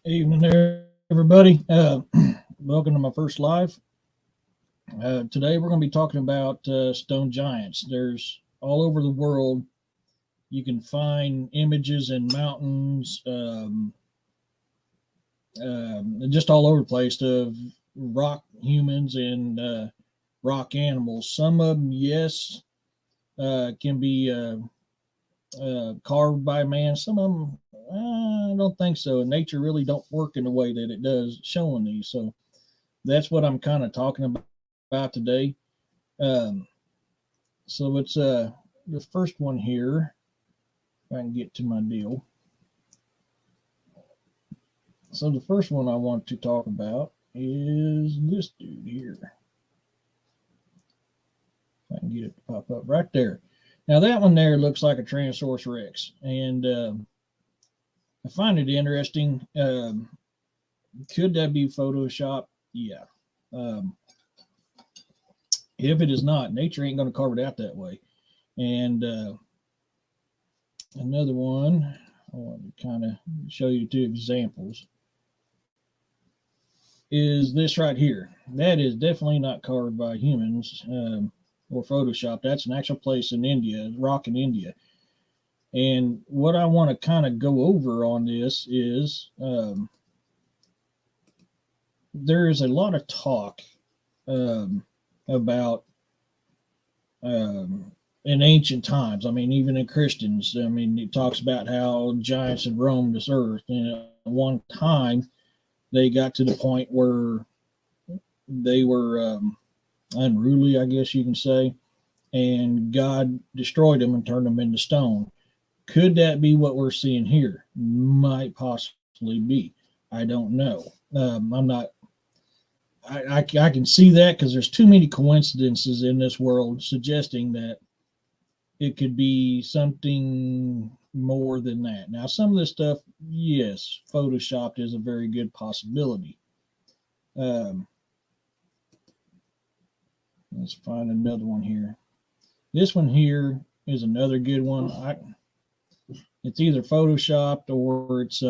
Evening there, everybody. Welcome to my first live. Today we're going to be talking about stone giants. There's all over the world. You can find images in mountains, just all over the place of rock humans and rock animals. Some of them, yes, can be carved by man. Some of them, I don't think so. Nature really don't work in the way that it does showing these. So that's what I'm kind of talking about today. Um, so it's the first one here. If I can get to my deal. So the first one I want to talk about is this dude here. If I can get it to pop up right there. Now that one there looks like a Tyrannosaurus Rex, and I find it interesting. Could that be Photoshop? Yeah. Um, if it is not, nature ain't going to carve it out that way. And another one, I want to kind of show you two examples, is this right here. That is definitely not carved by humans or Photoshop. That's an actual place in India, rock in India. And what I want to kind of go over on this is there is a lot of talk about in ancient times. I mean, even in Christians, I mean, it talks about how giants had roamed this earth. And at one time, they got to the point where they were unruly, I guess you can say, and God destroyed them and turned them into stone. Could that be what we're seeing here? Might possibly be. I don't know. I'm not. I can see that because there's too many coincidences in this world suggesting that it could be something more than that. Now, some of this stuff, yes, photoshopped is a very good possibility. Um, let's find another one here. This one here is another good one. It's either photoshopped or it's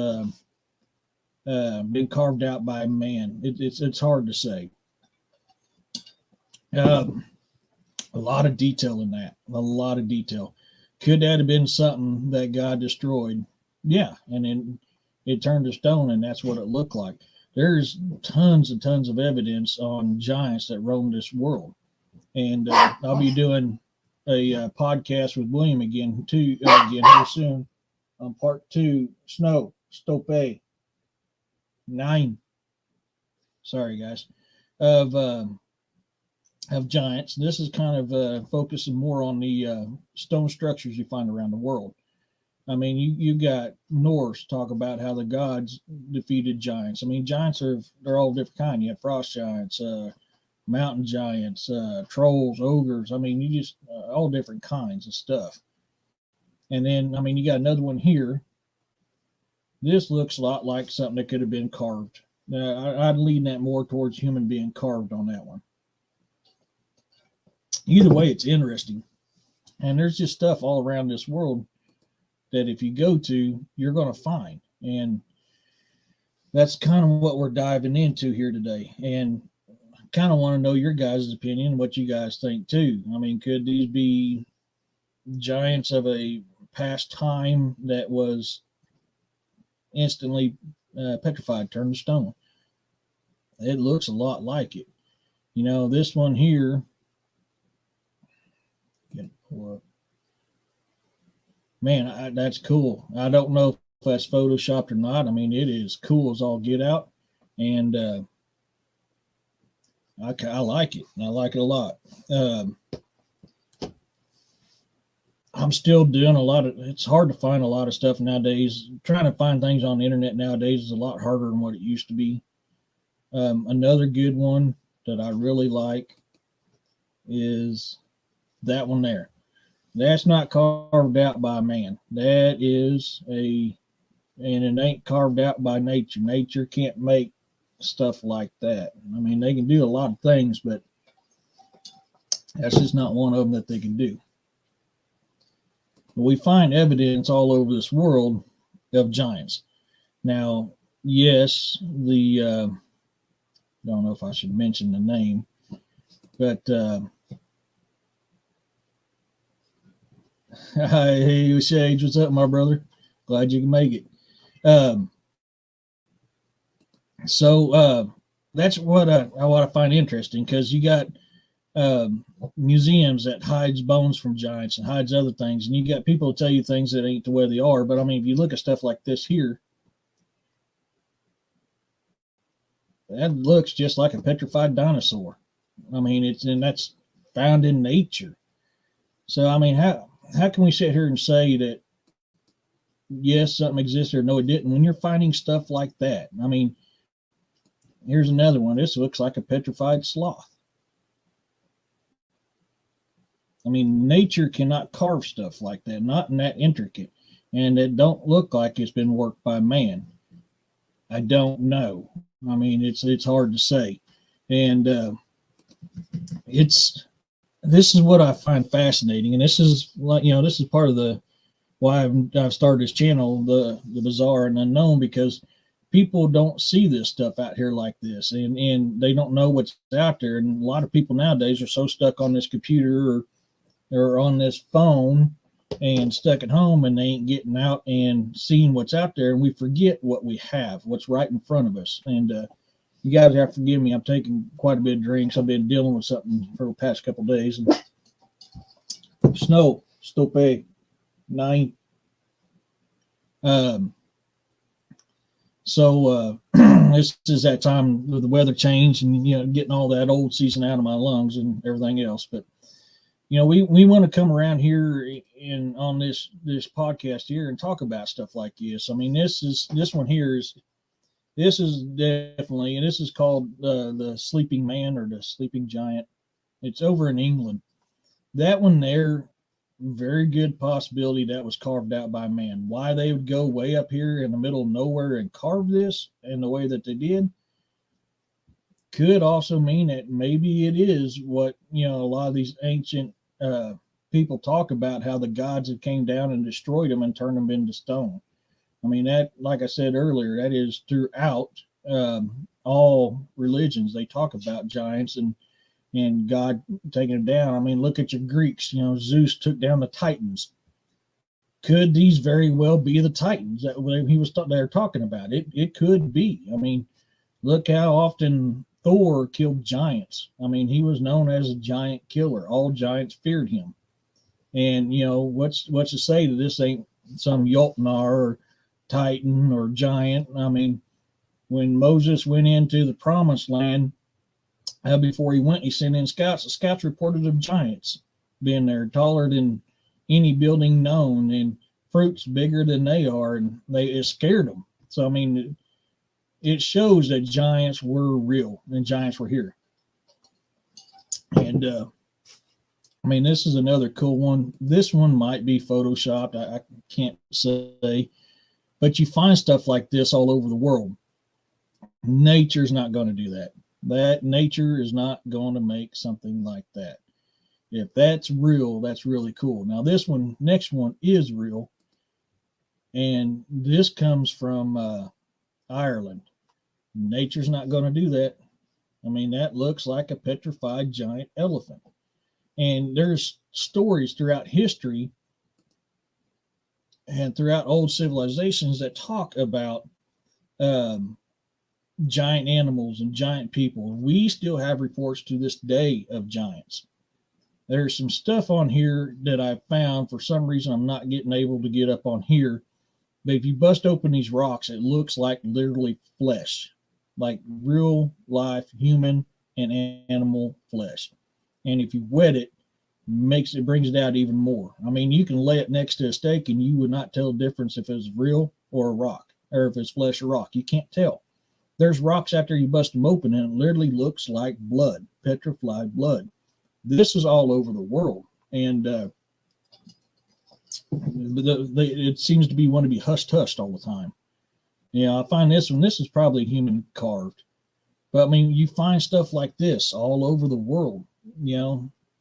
been carved out by man. It's hard to say. A lot of detail in that. A lot of detail. Could that have been something that God destroyed? Yeah, and then it turned to stone, and that's what it looked like. There's tons and tons of evidence on giants that roam this world, and I'll be doing a podcast with William again here soon on part two. Stope 9. Sorry, guys. Of giants. This is kind of focusing more on the stone structures you find around the world. I mean, you got Norse talk about how the gods defeated giants. I mean, giants they're all different kind. You have frost giants, mountain giants, trolls, ogres. I mean, you just all different kinds of stuff. And then, I mean, you got another one here. This looks a lot like something that could have been carved. I'd lean that more towards human being carved on that one. Either way, it's interesting. And there's just stuff all around this world that if you go to, you're going to find. And that's kind of what we're diving into here today. And I kind of want to know your guys' opinion, what you guys think too. I mean, could these be giants of a past time that was instantly petrified, turned to stone? It looks a lot like it. You know, this one here, man, that's cool. I don't know if that's photoshopped or not. I mean, it is cool as all get out, and I like it. I like it a lot. I'm still doing a lot of. It's hard to find a lot of stuff nowadays. Trying to find things on the internet nowadays is a lot harder than what it used to be. Another good one that I really like is that one there. That's not carved out by man. That is and it ain't carved out by nature. Nature can't make stuff like that. I mean, they can do a lot of things, but that's just not one of them that they can do. But we find evidence all over this world of giants. Now, yes, the don't know if I should mention the name, but hey, Shades, what's up, my brother? Glad you can make it. Um, so that's what I find interesting, because you got um, museums that hides bones from giants and hides other things, and you got people tell you things that ain't the way they are. But I mean, if you look at stuff like this here, that looks just like a petrified dinosaur. I mean, that's found in nature. So I mean, how can we sit here and say that yes, something existed or no, it didn't, when you're finding stuff like that? I mean, here's another one. This looks like a petrified sloth. I mean, nature cannot carve stuff like that, not in that intricate, and it don't look like it's been worked by man. I don't know. I mean, it's hard to say, and it's this is what I find fascinating, and this is like, this is part of the why I've started this channel, the bizarre and unknown, because people don't see this stuff out here like this, and they don't know what's out there. And a lot of people nowadays are so stuck on this computer or on this phone and stuck at home, and they ain't getting out and seeing what's out there, and we forget what we have, what's right in front of us. And you guys have to forgive me, I'm taking quite a bit of drinks. I've been dealing with something for the past couple of days. And snow stope 9. So this is that time with the weather change, and getting all that old season out of my lungs and everything else. But we want to come around here in on this podcast here and talk about stuff like this. I mean, this one here this is definitely, and this is called the Sleeping Man or the Sleeping Giant. It's over in England. That one there, very good possibility that was carved out by man. Why they would go way up here in the middle of nowhere and carve this in the way that they did could also mean that maybe it is what a lot of these ancient people talk about, how the gods had came down and destroyed them and turned them into stone. I mean, that, like I said earlier, that is throughout all religions. They talk about giants and God taking it down. I mean, look at your Greeks. Zeus took down the Titans. Could these very well be the Titans that they're talking about? It could be. I mean, look how often Thor killed giants. I mean, he was known as a giant killer. All giants feared him. And what's to say that this ain't some Jotnar or Titan or giant? I mean, when Moses went into the promised land, before he went, he sent in scouts. The scouts reported of giants being there, taller than any building known, and fruits bigger than they are, and it scared them. So I mean, it shows that giants were real and giants were here. And I mean, this is another cool one. This one might be photoshopped. I can't say, but you find stuff like this all over the world. Nature's not going to do that. That nature is not going to make something like that. If that's real, that's really cool. Now next one is real, and this comes from Ireland. Nature's not going to do that. I mean, that looks like a petrified giant elephant. And there's stories throughout history and throughout old civilizations that talk about giant animals and giant people. We still have reports to this day of giants. There's some stuff on here that I found. For some reason, I'm not getting able to get up on here. But if you bust open these rocks, it looks like literally flesh, like real life human and animal flesh. And if you wet it, brings it out even more. I mean, you can lay it next to a steak and you would not tell the difference if it's real or a rock, or if it's flesh or rock. You can't tell. There's rocks out there, you bust them open and it literally looks like blood, petrified blood. This is all over the world. And it seems to want to be hushed all the time. I find this one, this is probably human carved. But I mean, you find stuff like this all over the world.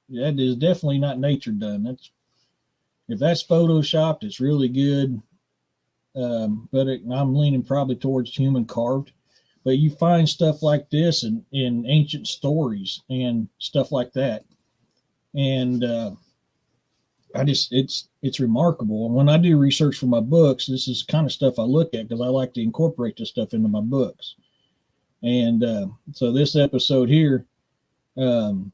That is definitely not nature done. If that's photoshopped, it's really good. I'm leaning probably towards human carved. But you find stuff like this in ancient stories and stuff like that, and it's remarkable. And when I do research for my books, this is kind of stuff I look at because I like to incorporate this stuff into my books. And so this episode here, um,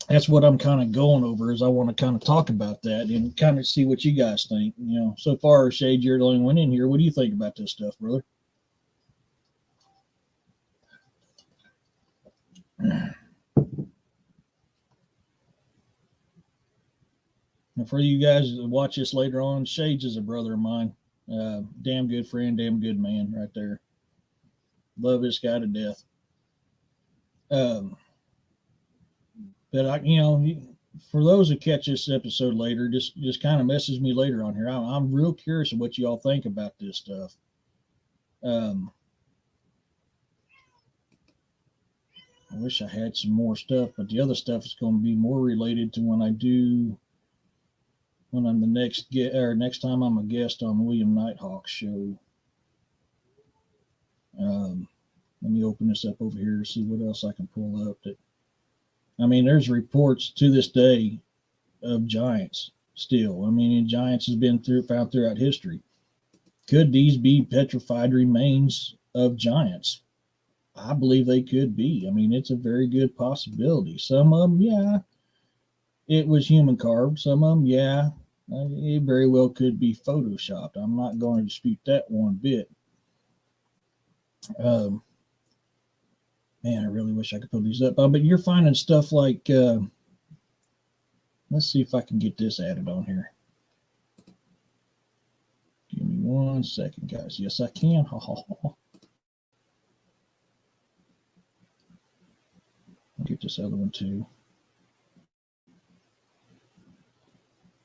that's what I'm kind of going over. Is I want to kind of talk about that and kind of see what you guys think. So far, Shade, you're the only one in here. What do you think about this stuff, brother? And for you guys that watch this later on, Shades is a brother of mine. Damn good friend, damn good man right there. Love this guy to death. But for those who catch this episode later, just kind of message me later on here. I'm real curious of what y'all think about this stuff. I wish I had some more stuff, but the other stuff is going to be more related to when I'm the next time I'm a guest on William Nighthawk's show. Let me open this up over here to see what else I can pull up. There's reports to this day of giants still. Giants has been found throughout history. Could these be petrified remains of giants? I believe they could be. It's a very good possibility. Some of them, yeah, it was human carved. Some of them, yeah, it very well could be photoshopped. I'm not going to dispute that one bit. Man, I really wish I could pull these up. But you're finding stuff like, let's see if I can get this added on here. Give me 1 second, guys. Yes, I can. I'll get this other one too.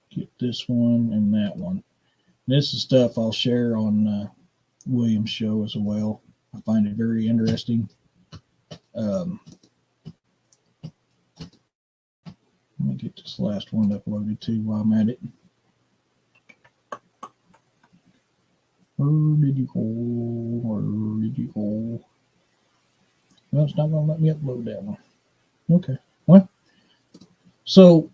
Get this one and that one. This is stuff I'll share on William's show as well. I find it very interesting. Let me get this last one uploaded too while I'm at it. Where did you go? Where did you go? Well, it's not going to let me upload that one. Okay. Well, so,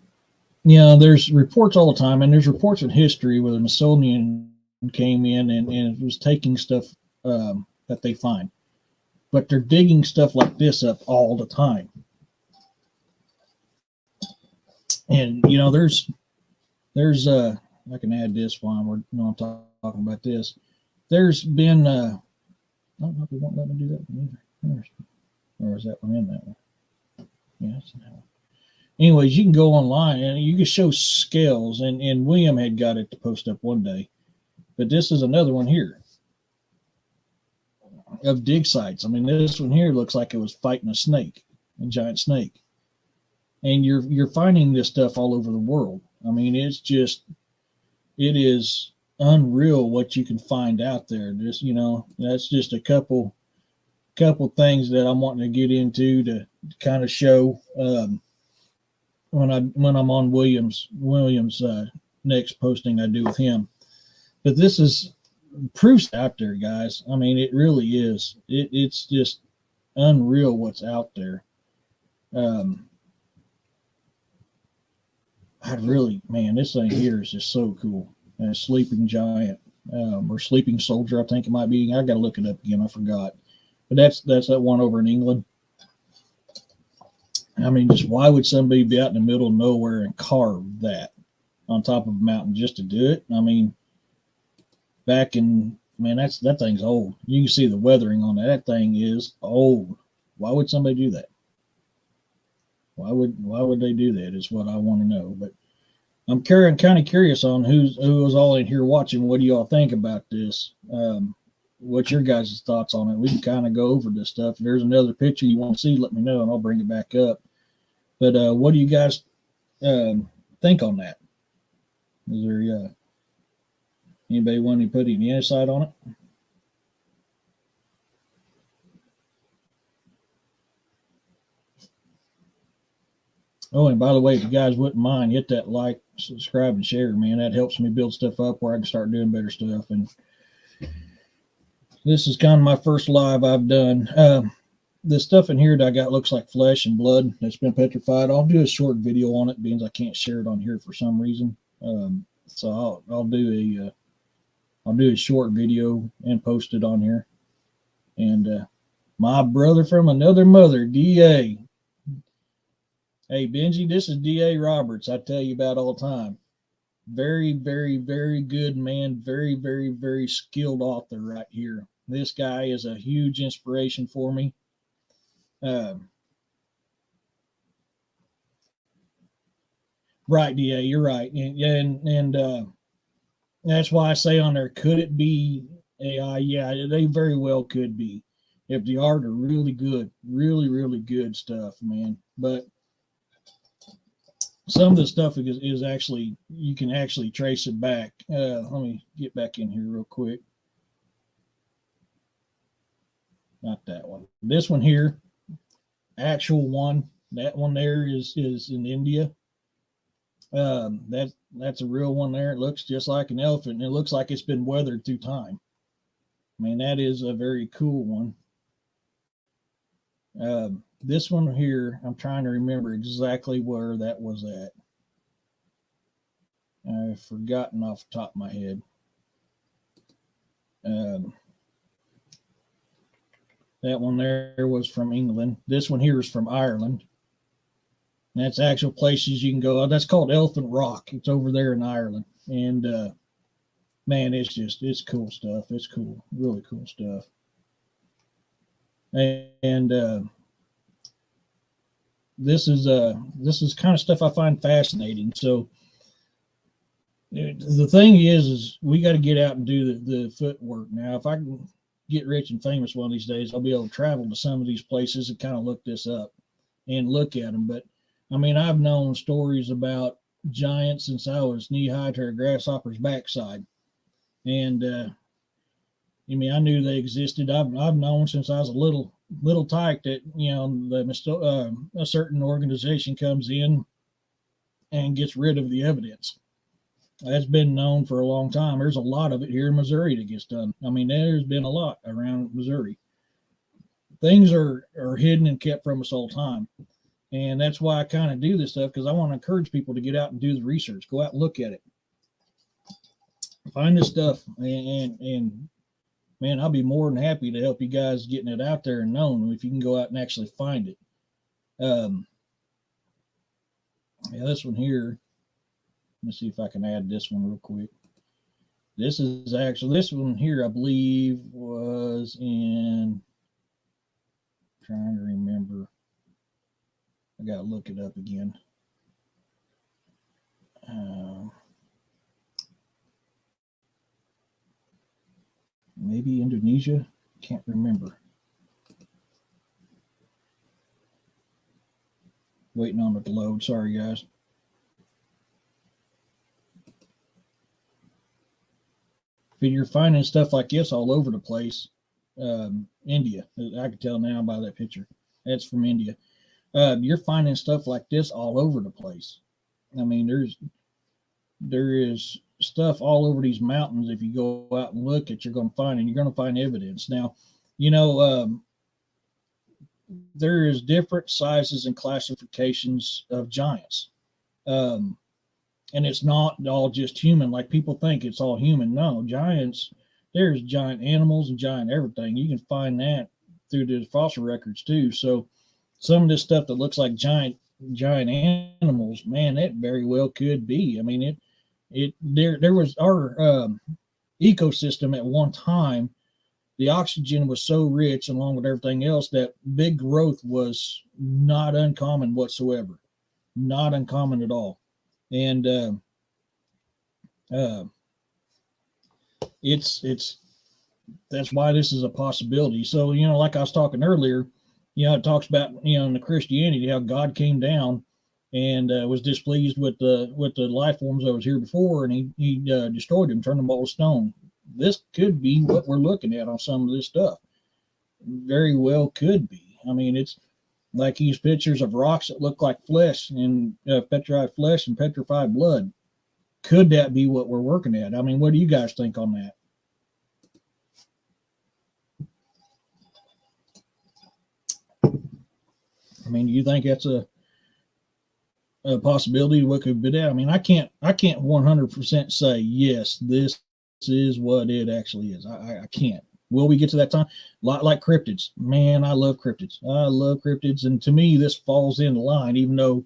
there's reports all the time, and there's reports in history where the Smithsonian came in and was taking stuff that they find. But they're digging stuff like this up all the time. And, there's I can add this while I'm talking about this. There's been, I don't know if it won't let me do that one either. Or is that one in that one? Yeah, it's in that one. Anyways, you can go online and you can show scales, and William had got it to post up one day. But this is another one here of dig sites. This one here looks like it was fighting a giant snake. And you're finding this stuff all over the world. It is unreal what you can find out there. That's just a couple things that I'm wanting to get into to kind of show when I'm on Williams next posting I do with him. But this is proofs out there, guys. It really is. It's just unreal what's out there. This thing here is just so cool. A sleeping giant or sleeping soldier, I think it might be. I got to look it up again. I forgot. But that's that one over in England. Just why would somebody be out in the middle of nowhere and carve that on top of a mountain just to do it? That thing's old. You can see the weathering on that. That thing is old. Why would somebody do that? Why would they do that is what I want to know. But I'm kind of curious on who was all in here watching. What do y'all think about this? What's your guys' thoughts on it? We can kind of go over this stuff. If there's another picture you want to see, let me know and I'll bring it back up. But what do you guys think on that? Is there anybody want to put any insight on it? Oh, and by the way, if you guys wouldn't mind, hit that like, subscribe, and share, man. That helps me build stuff up where I can start doing better stuff. And This is kind of my first live I've done. The stuff in here that I got looks like flesh and blood that's been petrified. I'll do a short video on it, being I can't share it on here for some reason. So I'll do a short video and post it on here. And my brother from another mother, DA. Hey Benji, this is DA Roberts. I tell you about all the time. Very, very, very good man. Very, very, very skilled author right here. This guy is a huge inspiration for me. Right, DA, you're right, and that's why I say on there, could it be AI? Yeah, they very well could be, if the art are really good, really, really good stuff, man. But some of the stuff is actually, you can actually trace it back. Let me get back in here real quick. Not that one. This one here, actual one. That one there is in India. That's a real one there. It looks just like an elephant, and it looks like it's been weathered through time. I mean, that is a very cool one. This one here, I'm trying to remember exactly where that was at. I've forgotten off the top of my head. That one there was from England. This one here is from Ireland. And that's actual places you can go. That's called Elephant Rock. It's over there in Ireland. And man, it's cool stuff. It's cool, really cool stuff. And this is kind of stuff I find fascinating. So the thing is we got to get out and do the footwork. Now, if I can get rich and famous one of these days, I'll be able to travel to some of these places and kind of look this up and look at them. But I mean, I've known stories about giants since I was knee high to a grasshopper's backside, and I mean, I knew they existed. I've known since I was a little tyke that, you know, a certain organization comes in and gets rid of the evidence. That's been known for a long time. There's a lot of it here in Missouri that gets done. I mean, there's been a lot around Missouri. Things are hidden and kept from us all the time. And that's why I kind of do this stuff, because I want to encourage people to get out and do the research. Go out and look at it. Find this stuff. And man, I'll be more than happy to help you guys getting it out there and known if you can go out and actually find it. Yeah, this one here. Let me see if I can add this one real quick. This one here, I believe, was in, trying to remember. I got to look it up again. Maybe Indonesia? Can't remember. Waiting on it to load. Sorry, guys. But you're finding stuff like this all over the place. India. I can tell now by that picture. That's from India. You're finding stuff like this all over the place. I mean, there is stuff all over these mountains. If you go out and look at, you're going to find, and you're going to find evidence. Now, you know, there is different sizes and classifications of giants. And it's not all just human, like people think it's all human. No, giants, there's giant animals and giant everything. You can find that through the fossil records too. So some of this stuff that looks like giant animals, man, that very well could be. I mean, there was our ecosystem at one time. The oxygen was so rich, along with everything else, that big growth was not uncommon whatsoever, not uncommon at all. And it's that's why this is a possibility. So, you know, like I was talking earlier, you know, it talks about, you know, in the Christianity, how God came down and was displeased with the life forms that was here before, and he destroyed them, turned them all to stone. This could be what we're looking at on some of this stuff. Very well could be. I mean, it's like these pictures of rocks that look like flesh and petrified flesh and petrified blood. Could that be what we're working at? I mean, what do you guys think on that? I mean, do you think that's a possibility what could be that? I mean, I can't 100% say yes, this is what it actually is. I can't. Will we get to that time? Like cryptids, man, I love cryptids. I love cryptids, and to me, this falls in line. Even though,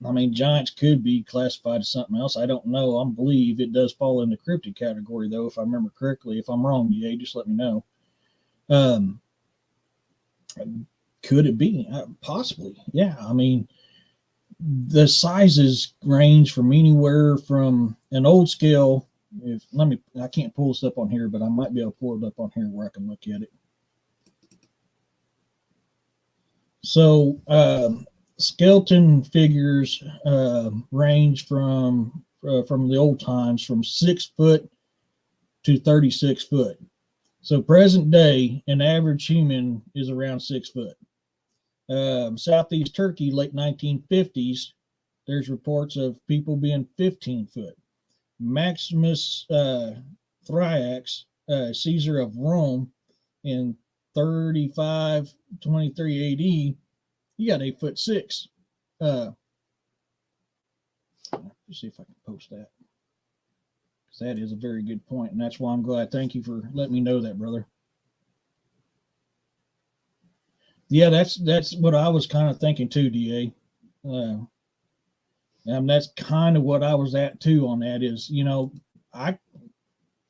I mean, giants could be classified as something else. I don't know. I believe it does fall in the cryptid category, though, if I remember correctly. If I'm wrong, just let me know. Could it be? Possibly, yeah. I mean, the sizes range from anywhere from an old scale. I can't pull this up on here, but I might be able to pull it up on here where I can look at it. So skeleton figures range from the old times from 6 foot to 36 foot. So present day, an average human is around 6 foot. Southeast Turkey, late 1950s, there's reports of people being 15 foot. Maximus Thrax, Caesar of Rome, in 3523 AD, he got 8'6". Let's see if I can post that, because that is a very good point, and that's why I'm glad. Thank you for letting me know that, brother. Yeah, that's what I was kind of thinking too, DA. And that's kind of what I was at too on that is,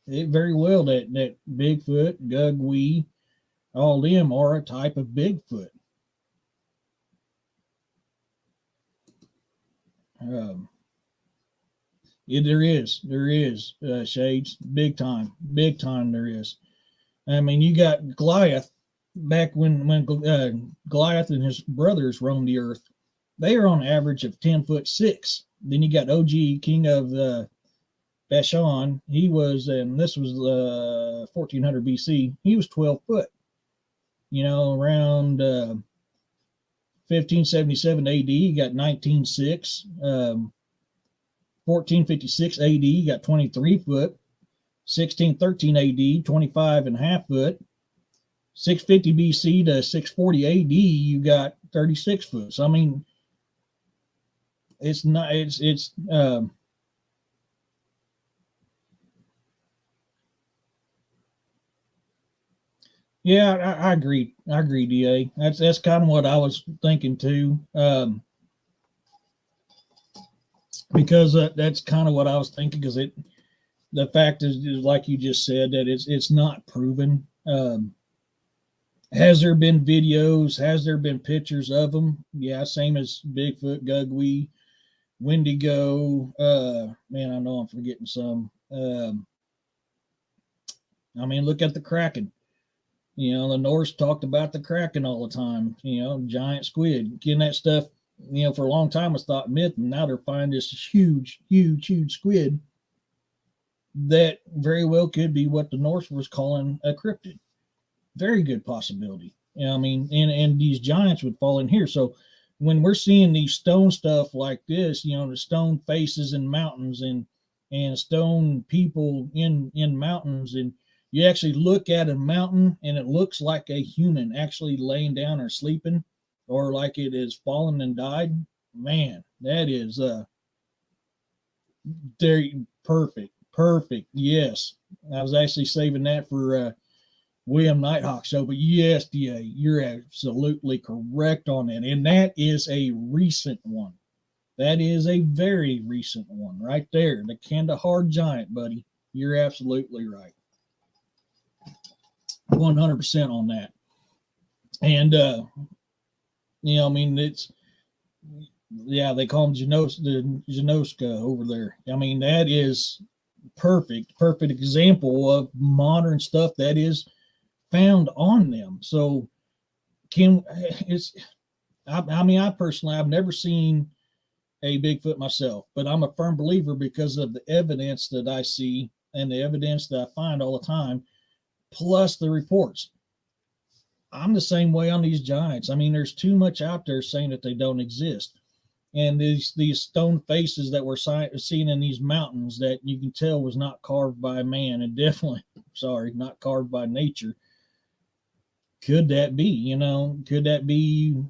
it very well that Bigfoot, Gugwee, all them are a type of Bigfoot. Yeah, there is Shades, big time there is. I mean, you got Goliath back when Goliath and his brothers roamed the earth. They are on average of 10'6". Then you got OG, king of Bashan. He was, and this was 1400 BC. He was 12 foot. Around 1577 AD, you got 19.6. 1456 AD, you got 23 foot. 1613 AD, 25.5 foot. 650 BC to 640 AD, you got 36 foot. So I mean, it's not. Yeah, I agree. DA. That's kind of what I was thinking too. Because that's kind of what I was thinking. Because the fact is like you just said, that it's not proven. Has there been videos? Has there been pictures of them? Yeah, same as Bigfoot, Gugwee, Wendigo. Man, I know I'm forgetting some. I mean, look at the Kraken. The Norse talked about the Kraken all the time. Giant squid. Getting that stuff, for a long time was thought myth, and now they're finding this huge squid that very well could be what the Norse was calling a cryptid. Very good possibility. I mean, and these giants would fall in here. So when we're seeing these stone stuff like this, the stone faces in mountains and stone people in mountains, and you actually look at a mountain and it looks like a human actually laying down or sleeping, or like it has fallen and died. Man, that is perfect. Yes, I was actually saving that for William Nighthawk show, but yes, DA, you're absolutely correct on that, and that is a recent one. That is a very recent one right there, the Kandahar giant, buddy. You're absolutely right, 100% on that. And I mean, it's, yeah, they call him Janoska over there. I mean, that is perfect example of modern stuff that is found on them. So I mean, I personally, I've never seen a Bigfoot myself, but I'm a firm believer because of the evidence that I see and the evidence that I find all the time, plus the reports. I'm the same way on these giants. I mean, there's too much out there saying that they don't exist. And these stone faces that we're seeing in these mountains that you can tell was not carved by man, and definitely, not carved by nature. Could that be? Could that be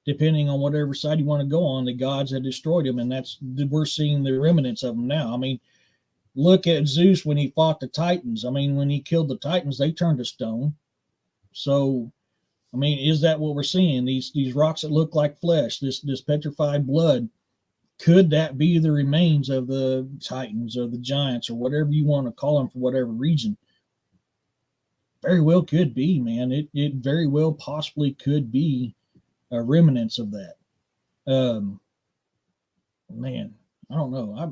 depending on whatever side you want to go on, the gods had destroyed them, and we're seeing the remnants of them now. I mean, look at Zeus when he fought the Titans. I mean, when he killed the Titans, they turned to stone. So, I mean, is that what we're seeing? These rocks that look like flesh, this petrified blood, could that be the remains of the Titans or the giants or whatever you want to call them for whatever region? Very well could be, man. It very well possibly could be remnants of that. Man, I don't know. I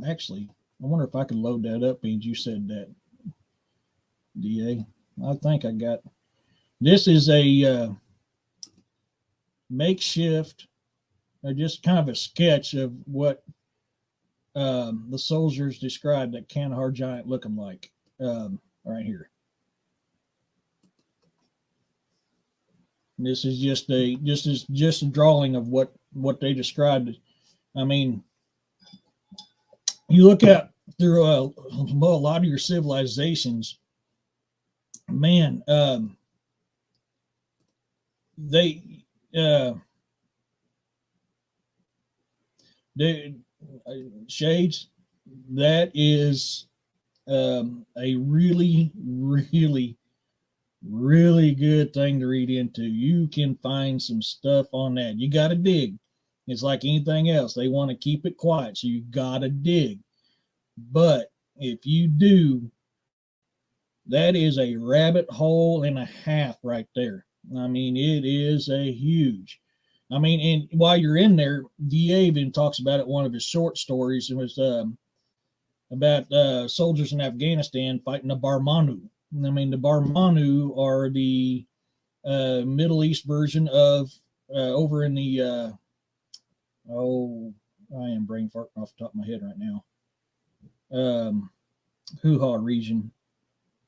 wonder if I could load that up, means you said that, DA. I think I got, this is a makeshift, just kind of a sketch of what the soldiers described that Kandahar giant looking like, right here. This is just a drawing of what they described. I mean, you look at through a lot of your civilizations, man, Shades, that is a really, really, really good thing to read into. You can find some stuff on that. You got to dig. It's like anything else. They want to keep it quiet, so you got to dig. But if you do, that is a rabbit hole and a half right there. I mean, it is a huge. I mean, and while you're in there, D.A. even talks about it. One of his short stories. It was about soldiers in Afghanistan fighting the Barmanu. I mean, the Barmanu are the Middle East version of over in the I am brain farting off the top of my head right now. Hoo-ha region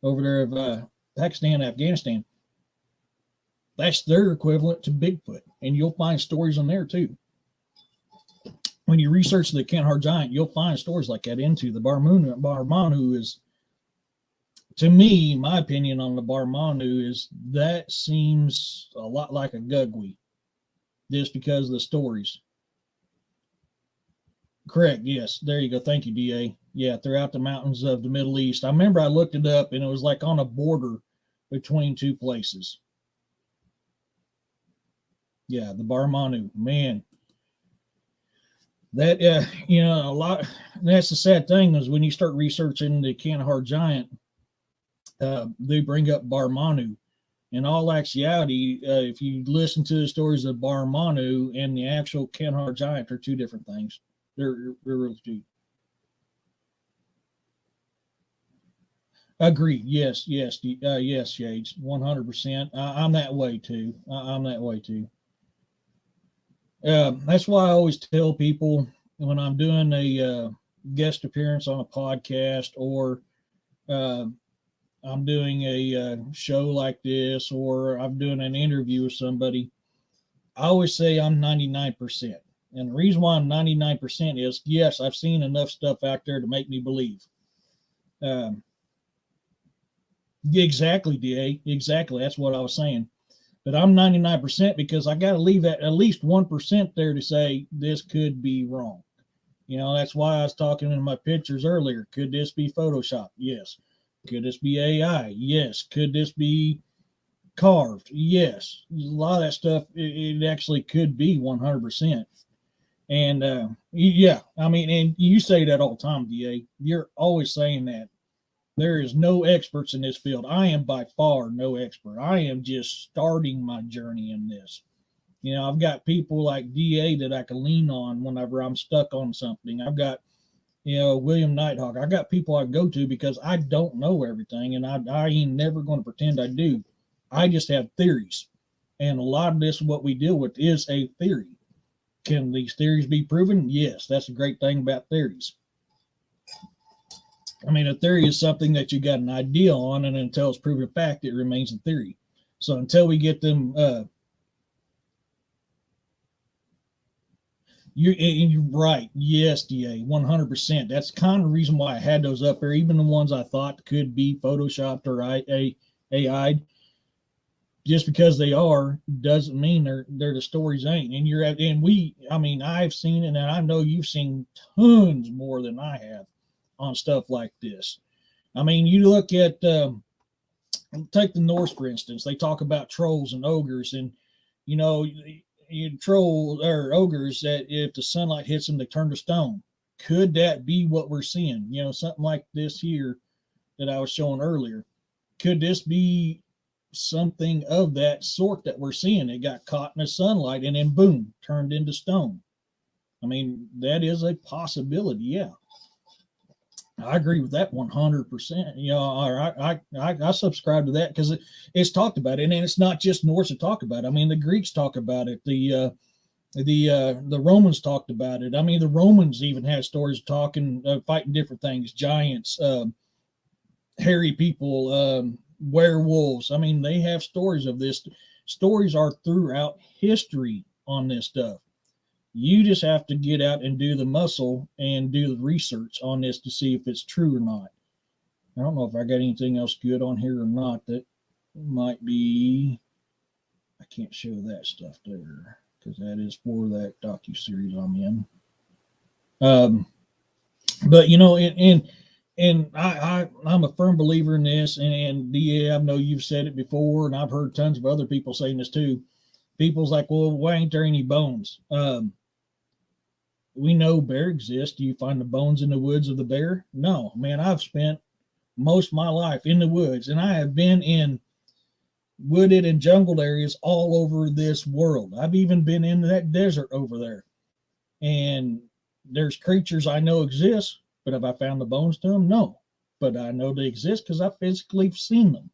over there of Pakistan, Afghanistan. That's their equivalent to Bigfoot, and you'll find stories on there too. When you research the Kandahar giant, you'll find stories like that into the Barmanu is, to me, my opinion on the Barmanu is that seems a lot like a Gugwe, just because of the stories. Correct. Yes. There you go. Thank you, DA. Yeah. Throughout the mountains of the Middle East. I remember I looked it up and it was like on a border between two places. Yeah. The Barmanu, man, that, a lot, that's the sad thing is when you start researching the Kandahar giant, they bring up Barmanu. In all actuality, if you listen to the stories of Barmanu and the actual Kandahar giant are two different things. They're really two. Agreed. Yes, Shades. 100%. I'm that way too. That's why I always tell people when I'm doing a guest appearance on a podcast or I'm doing a show like this or I'm doing an interview with somebody, I always say I'm 99%. And the reason why I'm 99% is, yes, I've seen enough stuff out there to make me believe. Exactly, DA. Exactly. That's what I was saying. But I'm 99% because I got to leave at least 1% there to say this could be wrong. That's why I was talking in my pictures earlier. Could this be Photoshop? Yes. Could this be AI? Yes. Could this be carved? Yes. A lot of that stuff, it actually could be 100%. And yeah, I mean, and you say that all the time, DA. You're always saying that. There is no experts in this field. I am by far no expert. I am just starting my journey in this. I've got people like DA that I can lean on whenever I'm stuck on something. I've got, William Nighthawk. I got people I go to because I don't know everything, and I ain't never going to pretend I do. I just have theories. And a lot of this, what we deal with, is a theory. Can these theories be proven? Yes, that's a great thing about theories. I mean, a theory is something that you got an idea on, and until it's proven fact, it remains a theory. So until we get them, you're right. Yes, DA, 100%. That's kind of the reason why I had those up there, even the ones I thought could be photoshopped or AI. just because they are doesn't mean they're the stories ain't. And I've seen it, and I know you've seen tons more than I have on stuff like this. I mean, you look at take the Norse for instance. They talk about trolls and ogres, and you know, you troll or ogres that if the sunlight hits them, they turn to stone. Could that be what we're seeing? You know, something like this here that I was showing earlier. Could this be something of that sort that we're seeing? It got caught in the sunlight and then boom, turned into stone. I mean, that is a possibility. Yeah, I agree with that 100%. You know, I subscribe to that because it's talked about it, and it's not just Norse that talk about it. I mean, the Greeks talk about it. The Romans talked about it. I mean, the Romans even had stories talking, fighting different things, giants, hairy people, werewolves. I mean, they have stories of this. Stories are throughout history on this stuff. You just have to get out and do the muscle and do the research on this to see if it's true or not. I don't know if I got anything else good on here or not that might be. I can't show that stuff there because that is for that docu-series I'm in. But you know, and I'm a firm believer in this, and DA, I know you've said it before, and I've heard tons of other people saying this too. People's like, well, why ain't there any bones? We know bear exists. Do you find the bones in the woods of the bear? No, man. I've spent most of my life in the woods, and I have been in wooded and jungled areas all over this world. I've even been in that desert over there, and there's creatures I know exist, but have I found the bones to them? No, but I know they exist because I physically seen them.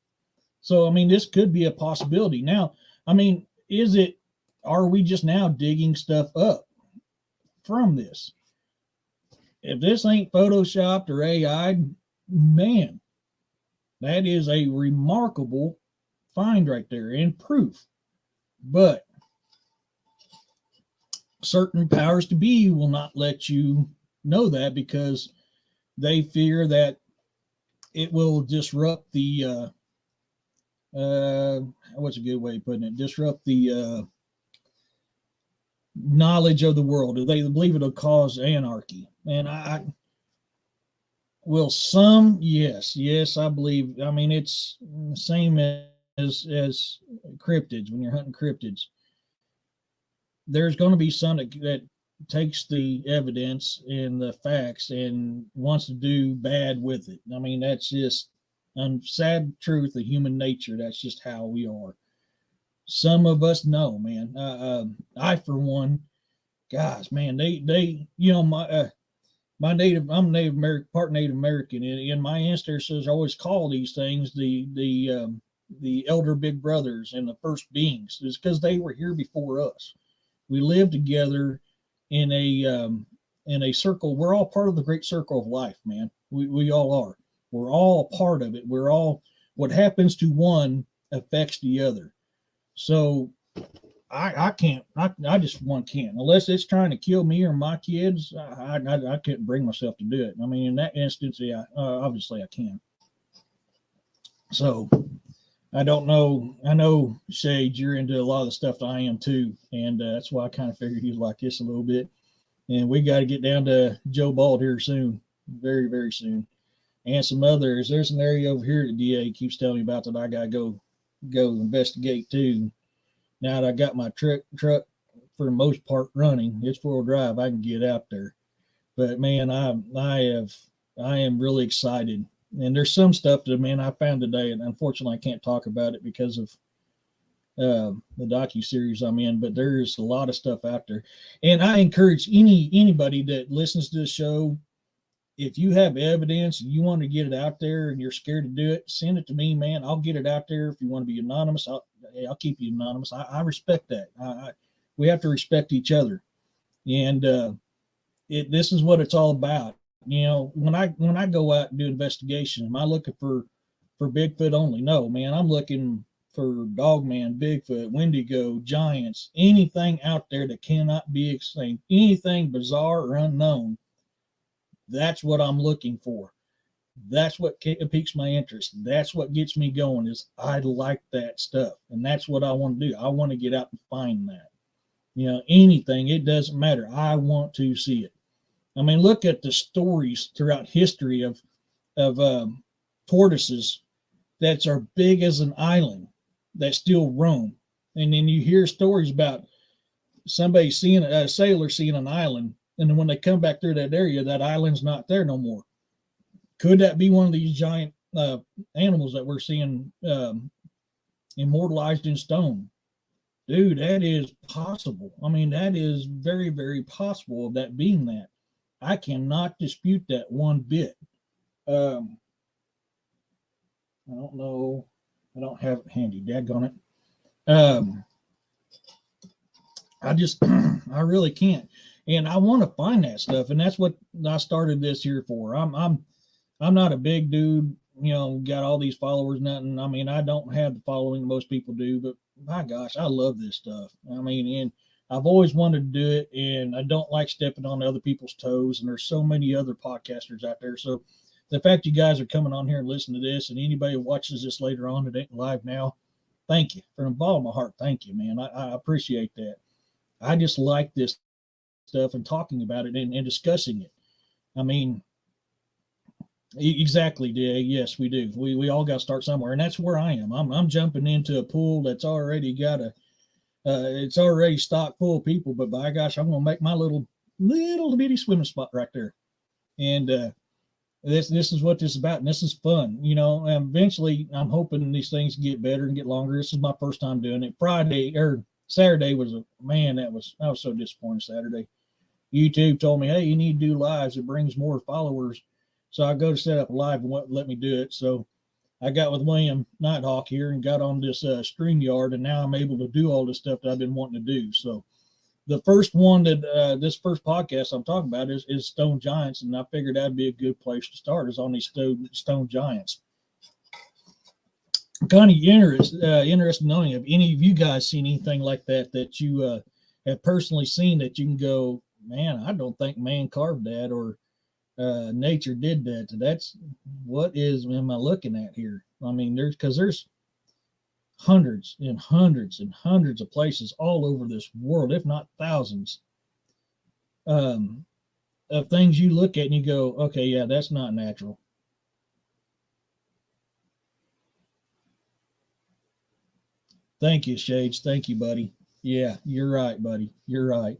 So I mean, this could be a possibility. Now, I mean, are we just now digging stuff up from this? If this ain't photoshopped or AI, man, that is a remarkable find right there and proof. But certain powers to be will not let you know that because they fear that it will disrupt the what's a good way of putting it? Disrupt the knowledge of the world. They believe it'll cause anarchy. And I will some, yes, I believe. I mean, it's the same as cryptids. When you're hunting cryptids, there's going to be some that takes the evidence and the facts and wants to do bad with it. I mean, that's just sad truth of human nature. That's just how we are. Some of us know, man. I for one, guys, man, they you know, I'm Native American, part Native American, and my ancestors always call these things the elder big brothers and the first beings, is because they were here before us. We lived together in a circle. We're all part of the great circle of life, man. We all are. We're all part of it. We're all, what happens to one affects the other. So I can't. I just one can't, unless it's trying to kill me or my kids. I couldn't bring myself to do it. I mean, in that instance, yeah, obviously I can. So I don't know. I know, Sage, you're into a lot of the stuff that I am too, and that's why I kind of figured you'd like this a little bit. And we got to get down to Joe Bald here soon, very, very soon, and some others. There's an area over here that DA keeps telling me about that I got to go investigate too. Now that I got my truck for the most part running, it's 4-wheel drive, I can get out there. But man, I am really excited. And there's some stuff that, man, I found today, and unfortunately I can't talk about it because of the docu-series I'm in, but there's a lot of stuff out there. And I encourage anybody that listens to the show, if you have evidence and you want to get it out there and you're scared to do it, send it to me, man. I'll get it out there. If you want to be anonymous, I'll keep you anonymous. I respect that. We have to respect each other. And this is what it's all about. You know, when I go out and do investigation, am I looking for Bigfoot only? No, man, I'm looking for Dogman, Bigfoot, Wendigo, giants, anything out there that cannot be explained, anything bizarre or unknown. That's what I'm looking for. That's what piques my interest. That's what gets me going. Is I like that stuff, and that's what I want to do. I want to get out and find that. Anything. It doesn't matter. I want to see it. I mean, look at the stories throughout history of tortoises that are big as an island that still roam, and then you hear stories about somebody seeing a sailor seeing an island, and then when they come back through that area, that island's not there no more. Could that be one of these giant animals that we're seeing immortalized in stone? Dude, that is possible. I mean, that is very, very possible of that being that. I cannot dispute that one bit. I don't know. I don't have it handy. Daggone it. I just, I really can't. And I want to find that stuff. And that's what I started this here for. I'm not a big dude, got all these followers, nothing. I mean, I don't have the following most people do, but my gosh, I love this stuff. I mean, and I've always wanted to do it, and I don't like stepping on other people's toes. And there's so many other podcasters out there. So the fact you guys are coming on here and listening to this, and anybody who watches this later on that ain't live now, thank you. From the bottom of my heart, thank you, man. I appreciate that. I just like this stuff and talking about it and discussing it. I mean, exactly, Day. Yes, we do. We all got to start somewhere, and that's where I am. I'm jumping into a pool that's already got it's already stocked full of people. But by gosh, I'm gonna make my little bitty swimming spot right there, and this is what this is about, and this is fun. And eventually, I'm hoping these things get better and get longer. This is my first time doing it. Friday or Saturday was I was so disappointed. Saturday, YouTube told me, hey, you need to do lives. It brings more followers. So I go to set up a live and wouldn't let me do it. So I got with William Nighthawk here and got on this StreamYard, and now I'm able to do all this stuff that I've been wanting to do. So the first one that this first podcast I'm talking about is Stone Giants, and I figured that'd be a good place to start is on these stone giants. I'm kind of interested knowing if any of you guys seen anything like that you have personally seen that you can go, man, I don't think man carved that, or nature did that. That's what am I looking at here? I mean, there's hundreds and hundreds and hundreds of places all over this world, if not thousands, of things you look at and you go, okay, yeah, that's not natural. Thank you, Shades. Thank you, buddy. Yeah, you're right, buddy. You're right.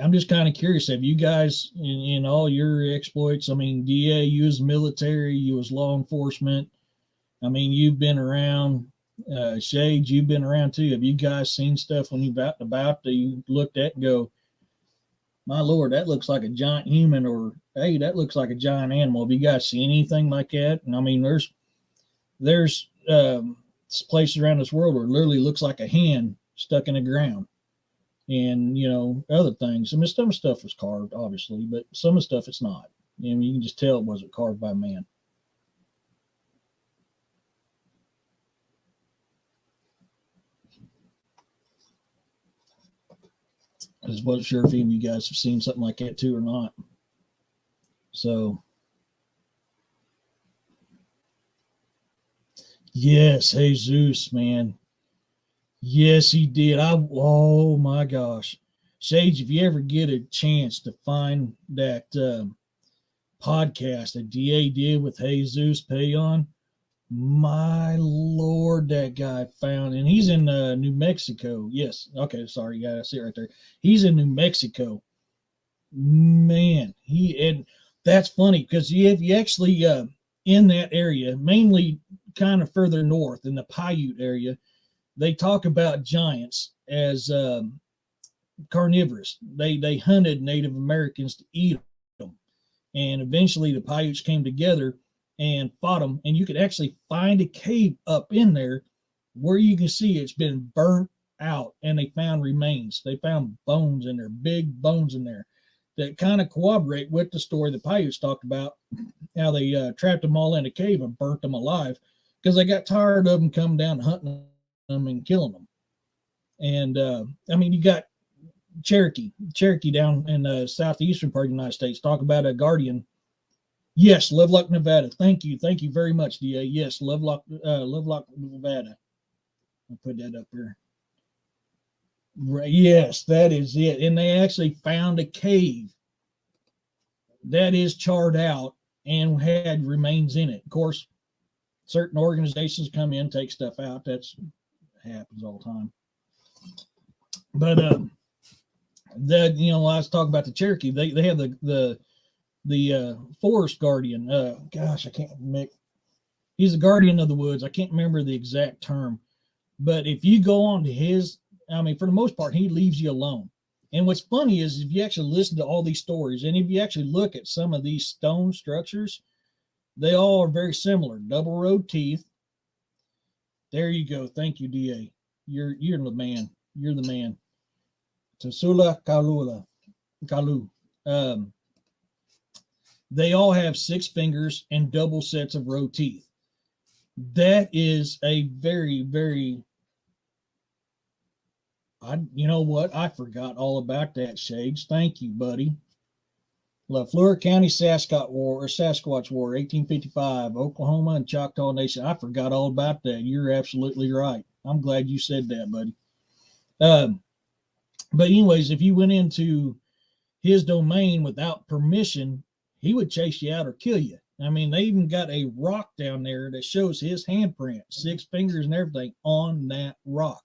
I'm just kind of curious. Have you guys, in all your exploits, I mean, DA, you was military, you was law enforcement. I mean, you've been around. Shades, you've been around too. Have you guys seen stuff when you've out and about that you looked at and go, my Lord, that looks like a giant human, or hey, that looks like a giant animal? Have you guys seen anything like that? And I mean, there's places around this world where it literally looks like a hand stuck in the ground. And other things. I mean, some stuff was carved, obviously, but some of the stuff it's not. You can just tell it wasn't carved by man. I just wasn't sure if any of you guys have seen something like that too or not. So, yes, Jesus, man. Yes, he did. Oh my gosh. Sage, if you ever get a chance to find that podcast that DA did with Jesus Payon, my Lord, that guy found, and he's in New Mexico. Yes. Okay. Sorry. Yeah, I see it right there. He's in New Mexico. Man, and that's funny because if you actually in that area, mainly kind of further north in the Paiute area, they talk about giants as carnivorous. They hunted Native Americans to eat them, and eventually the Paiutes came together and fought them. And you could actually find a cave up in there where you can see it's been burnt out, and they found remains. They found bones in there, big bones in there, that kind of corroborate with the story the Paiutes talked about, how they trapped them all in a cave and burnt them alive because they got tired of them coming down and hunting them and killing them. And I mean, you got Cherokee down in the southeastern part of the United States. Talk about a guardian Yes, Lovelock, Nevada. Thank you very much, Da. Yes, Lovelock, Nevada. I'll put that up here. Right, yes, that is it. And they actually found a cave that is charred out and had remains in it. Of course, certain organizations come in, take stuff out. That's happens all the time. But the I was talking about the Cherokee. They have the forest guardian. Gosh, I can't make. He's the guardian of the woods. I can't remember the exact term, but if you go on to his, I mean, for the most part, he leaves you alone. And what's funny is if you actually listen to all these stories, and if you actually look at some of these stone structures, they all are very similar. Double row teeth. There you go. Thank you, Da. You're the man. You're the man. Tasula Kalula Kalu. Um, they all have 6 fingers and double sets of row teeth. That is a very, very. You know what? I forgot all about that, Shades. Thank you, buddy. Lafleur County Sasquatch War, 1855, Oklahoma and Choctaw Nation. I forgot all about that. You're absolutely right. I'm glad you said that, buddy. But anyways, if you went into his domain without permission, he would chase you out or kill you. I mean, they even got a rock down there that shows his handprint, 6 fingers and everything on that rock.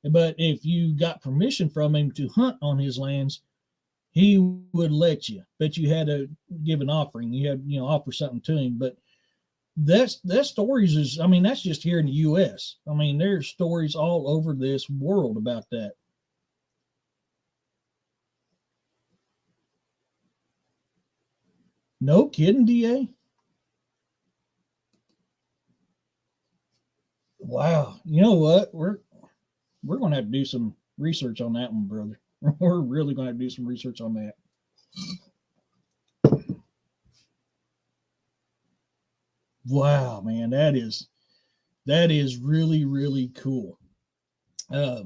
But if you got permission from him to hunt on his lands, he would let you, but you had to give an offering. You had, offer something to him. But that stories is, I mean, that's just here in the U.S. I mean, there's stories all over this world about that. No kidding, Da. Wow. You know what? We're going to have to do some research on that one, brother. We're really going to have to do some research on that. Wow, man, that is really, really cool. Yeah,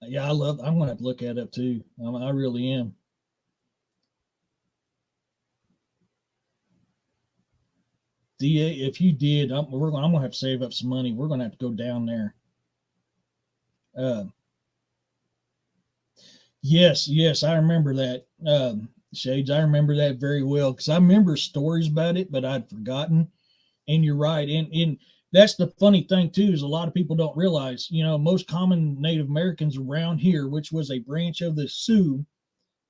I'm gonna have to look that up too. I really am. Da, if you did, I'm gonna have to save up some money. We're gonna have to go down there. Uh, yes, I remember that. Shades, I remember that very well because I remember stories about it, but I'd forgotten. And you're right, and that's the funny thing too is a lot of people don't realize. Most common Native Americans around here, which was a branch of the Sioux,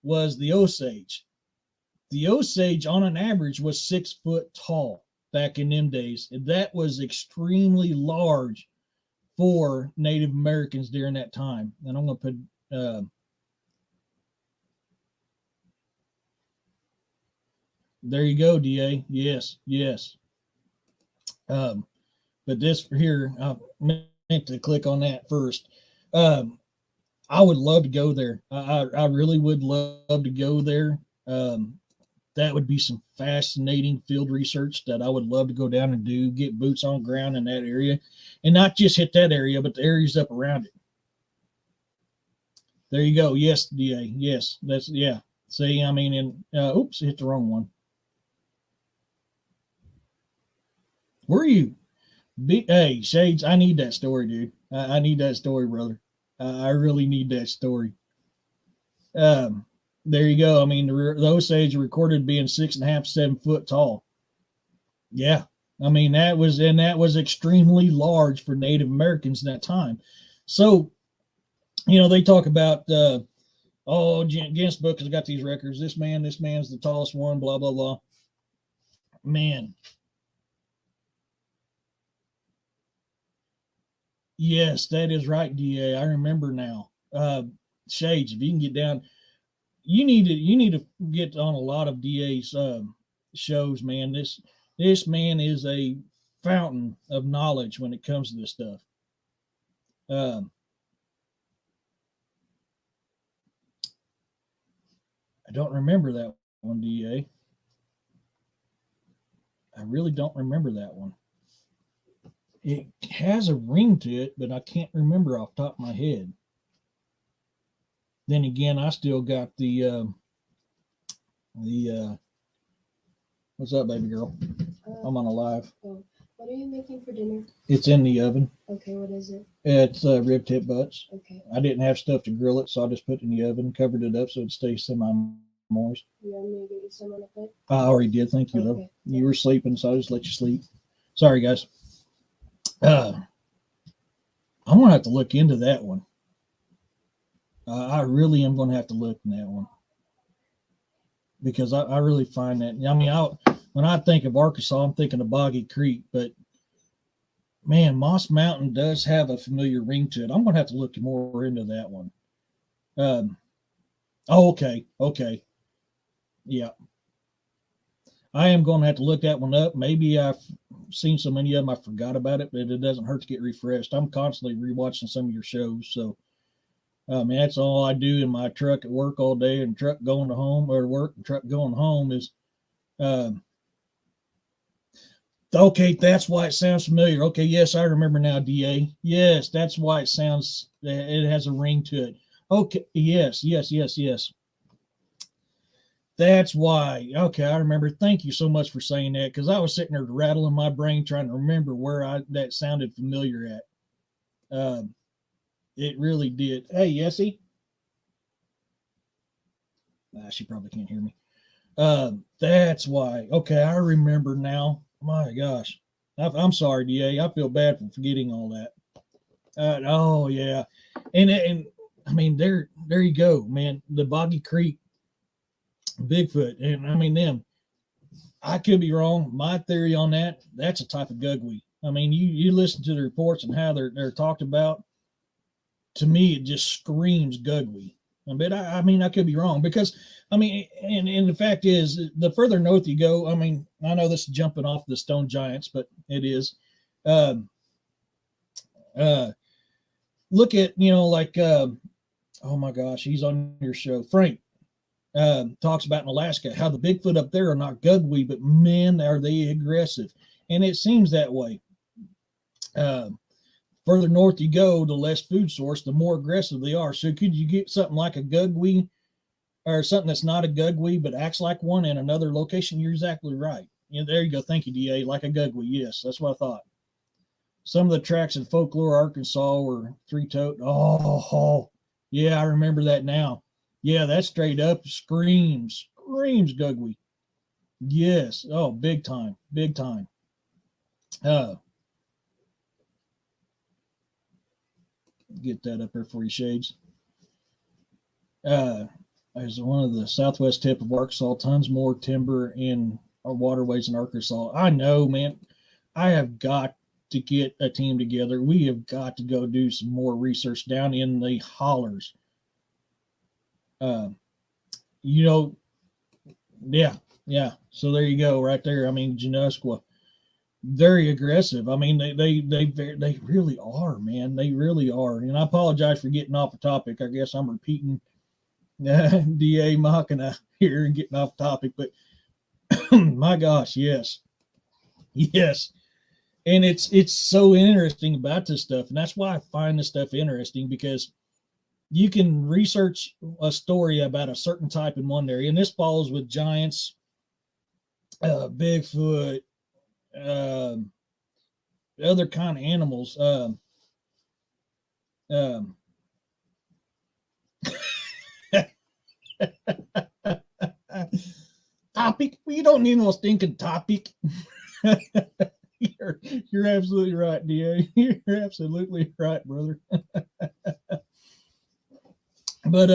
was the Osage. The Osage, on an average, was 6 foot tall back in them days. And that was extremely large for Native Americans during that time. And I'm going to put. There you go, Da. Yes. But this here, I meant to click on that first. I would love to go there. I really would love to go there. That would be some fascinating field research that I would love to go down and do, get boots on ground in that area, and not just hit that area, but the areas up around it. There you go. Yes, Da. Yes, that's yeah. See, I mean, and oops, hit the wrong one. Where are you? Hey, Shades, I need that story, dude. I need that story, brother. I really need that story. Um, there you go. I mean, the Osage recorded being 6.5, 7 foot tall. Yeah, I mean that was extremely large for Native Americans in that time. So they talk about Guinness Book has got these records. This man's the tallest one. Blah blah blah. Man, yes, that is right, Da. I remember now. Shades, if you can get down, you need to get on a lot of Da's shows, man. This man is a fountain of knowledge when it comes to this stuff. Um, I don't remember that one, Da. I really don't remember that one. It has a ring to it, but I can't remember off the top of my head. Then again, I still got the What's up, baby girl? I'm on a live. Oh, what are you making for dinner? It's in the oven. Okay, what is it? It's rib tip butts. Okay. I didn't have stuff to grill it, so I just put it in the oven, covered it up so it stays semi-moist. You want me to give you some on the plate? I already did. Thank you, Okay. though. You were sleeping, so I just let you sleep. Sorry, guys. I'm gonna have to look into that one. I really am gonna have to look in that one because I really find that. I mean, when I think of Arkansas, I'm thinking of Boggy Creek, but man, Moss Mountain does have a familiar ring to it. I'm gonna have to look more into that one. Um, oh, okay, yeah. I am going to have to look that one up. Maybe I've seen so many of them I forgot about it, but it doesn't hurt to get refreshed. I'm constantly rewatching some of your shows, so man, that's all I do in my truck at work all day, and truck going to home or work and truck going home is. Um, okay, that's why it sounds familiar. Okay, yes, I remember now, DA. Yes, that's why it sounds. It has a ring to it. Okay, yes. That's why. Okay, I remember. Thank you so much for saying that because I was sitting there rattling my brain trying to remember where that sounded familiar at. It really did. Hey, Yessie. She probably can't hear me. That's why. Okay, I remember now. My gosh, I'm sorry, DA. I feel bad for forgetting all that. Oh yeah, and I mean there you go, man. The Boggy Creek Bigfoot, and I mean them. I could be wrong. My theory on that's a type of gugwe. I mean, you listen to the reports and how they're talked about. To me, it just screams gugwe. But I mean, I could be wrong because I mean, and the fact is, the further north you go, I mean, I know this is jumping off the stone giants, but it is. Um, uh, Look at like oh my gosh, he's on your show, Frank. Talks about in Alaska how the Bigfoot up there are not gugwe, but man, are they aggressive, and it seems that way. Uh, Further north you go, the less food source, the more aggressive they are. So could you get something like a gugwe or something that's not a gugwe but acts like one in another location? You're exactly right. There you go. Thank you, DA. Like a gugwe. Yes, that's what I thought. Some of the tracks in Folklore, Arkansas were three-toed. Oh, yeah, I remember that now. Yeah, that straight up screams gugwe. Yes. Oh, big time. Big time. Uh, get that up there for you, Shades. As one of the southwest tip of Arkansas, tons more timber in our waterways in Arkansas. I know, man. I have got to get a team together. We have got to go do some more research down in the hollers. Uh, you know, yeah. So there you go, right there. I mean, Janusqua, very aggressive. I mean, they really are, man. They really are. And I apologize for getting off the topic. I guess I'm repeating DA Machina here and getting off topic, but my gosh, yes, and it's so interesting about this stuff, and that's why I find this stuff interesting because you can research a story about a certain type in one area, and this follows with giants, Bigfoot, um, other kind of animals. Um, Topic. Well, you don't need no stinking topic. you're absolutely right, Da. You're absolutely right, brother. But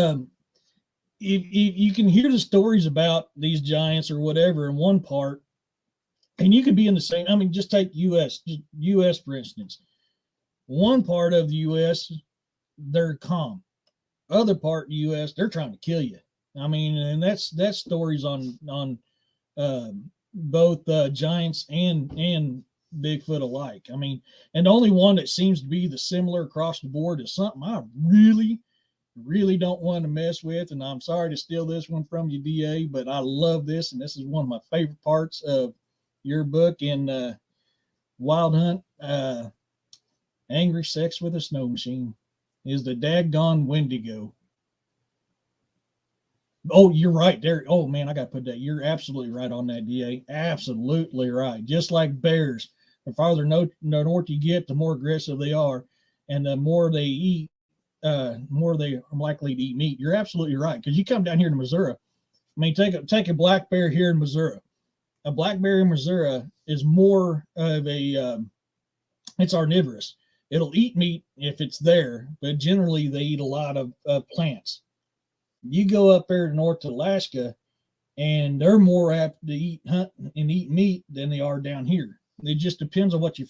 if you can hear the stories about these giants or whatever in one part, and you could be in the same. I mean, just take U.S. for instance. One part of the U.S. they're calm. Other part of the U.S. they're trying to kill you. I mean, and that's stories on both giants and Bigfoot alike. I mean, and the only one that seems to be the similar across the board is something I really don't want to mess with. And I'm sorry to steal this one from you, DA, but I love this, and this is one of my favorite parts of your book in Wild Hunt. Angry Sex with a Snow Machine is the daggone Wendigo. Oh, you're right there. Oh man, I got to put that. You're absolutely right on that, Da. Absolutely right. Just like bears, the farther north you get, the more aggressive they are, and the more they eat, more they are likely to eat meat. You're absolutely right. Because you come down here to Missouri. I mean, take a black bear here in Missouri. A black bear in Missouri is more of a it's omnivorous. It'll eat meat if it's there, but generally they eat a lot of plants. You go up there to North Alaska, and they're more apt to hunt and eat meat than they are down here. It just depends on what you.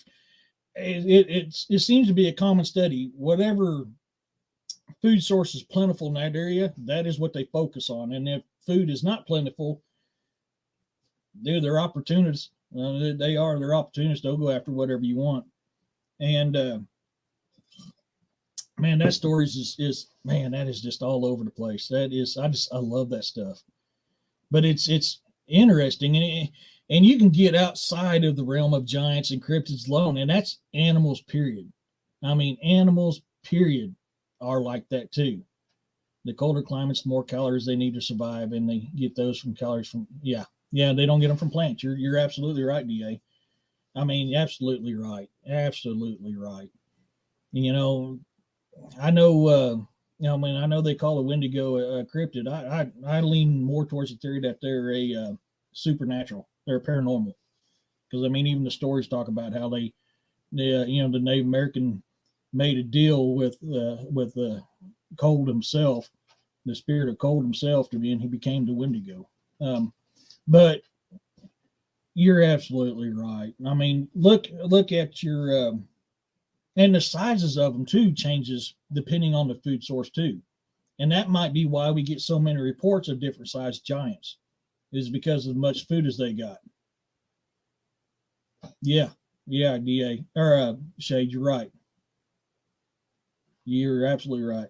It seems to be a common study. Whatever food source is plentiful in that area, that is what they focus on. And if food is not plentiful, they're opportunists. They're opportunists. They'll go after whatever you want. And man, that story is man, that is just all over the place. That is, I love that stuff. But it's interesting, and you can get outside of the realm of giants and cryptids alone, and that's animals. Period. I mean, animals. Period are like that too. The colder climates, the more calories they need to survive, and they get those from calories from yeah. They don't get them from plants. You're absolutely right, Da. I mean, absolutely right. Absolutely right. You know, I know. I mean, I know they call a Wendigo a cryptid. I lean more towards the theory that they're a supernatural. They're paranormal. Because I mean, even the stories talk about how the Native American made a deal with Cold himself, the spirit of Cold himself, to be, and he became the Wendigo. But you're absolutely right. I mean, look at your and the sizes of them too changes depending on the food source too, and that might be why we get so many reports of different sized giants, is because of much food as they got. Yeah, Da or Shade, you're right. You're absolutely right.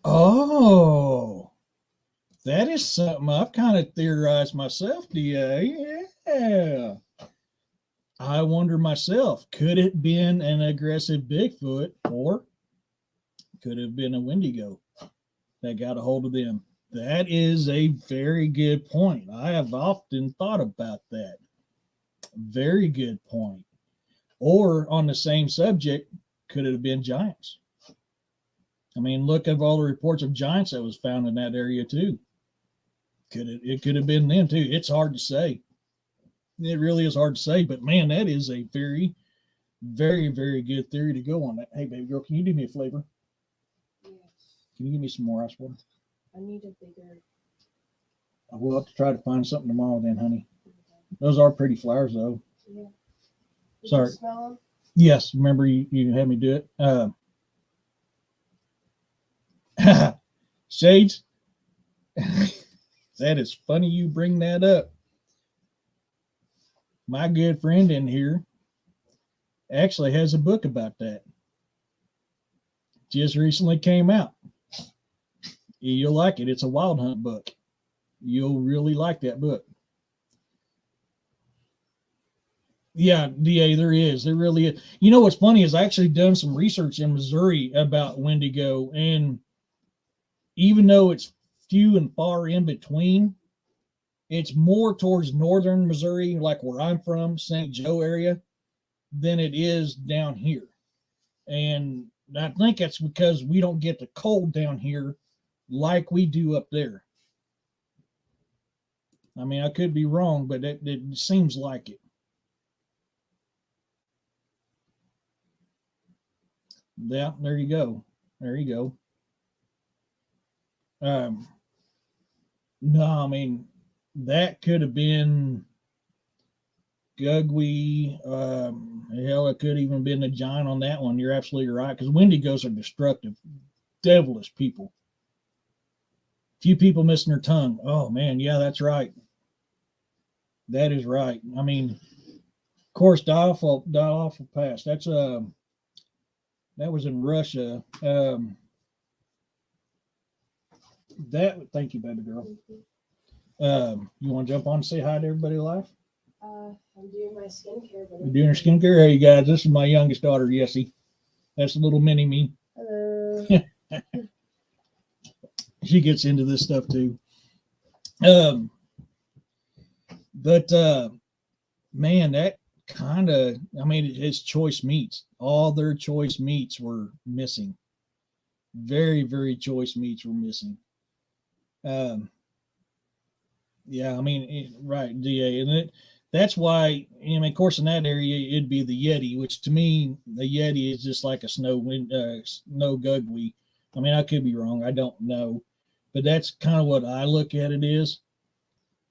Oh, that is something I've kind of theorized myself, Da. Yeah. I wonder myself, could it been an aggressive Bigfoot, or could it have been a Wendigo that got a hold of them? That is a very good point. I have often thought about that. Very good point. Or on the same subject, could it have been giants? I mean, look at all the reports of giants that was found in that area too. It could have been them too. It's hard to say. It really is hard to say, but man, that is a very, very, very good theory to go on that. Hey, baby girl, can you do me a flavor? Yes. Can you give me some more ice water? I need a bigger. I will have to try to find something tomorrow then, honey. Those are pretty flowers though. Yeah. Did Sorry. You smell them? Yes, remember you had me do it. Shades, that is funny you bring that up. My good friend in here actually has a book about that. Just recently came out. You'll like it. It's a wild hunt book. You'll really like that book. Yeah, Da, there is. There really is. You know what's funny is I actually done some research in Missouri about Wendigo, and even though it's few and far in between, it's more towards northern Missouri, like where I'm from, St. Joe area, than it is down here. And I think that's because we don't get the cold down here like we do up there. I mean, I could be wrong, but it seems like it. Yeah, there you go. There you go. No, I mean, that could have been Gugwe. Hell, it could even been a giant on that one. You're absolutely right, because Wendigos are destructive, devilish people. Few people missing their tongue. Oh man, yeah, that's right. That is right. I mean, of course, die awful past. That was in Russia. Thank you, baby girl. You want to jump on and say hi to everybody live? I'm doing my skincare. You're doing your skincare? Hey guys, this is my youngest daughter, Yessie. That's a little mini me. Hello. She gets into this stuff too. Um, but man, that kind of, I mean, it's choice meats. All their choice meats were missing. Very, very choice meats were missing. Um, yeah, I mean, right, DA, and that's why. I mean, of course, in that area, it'd be the Yeti, which to me, the Yeti is just like a snow gugwe. I mean, I could be wrong. I don't know, but that's kind of what I look at it is.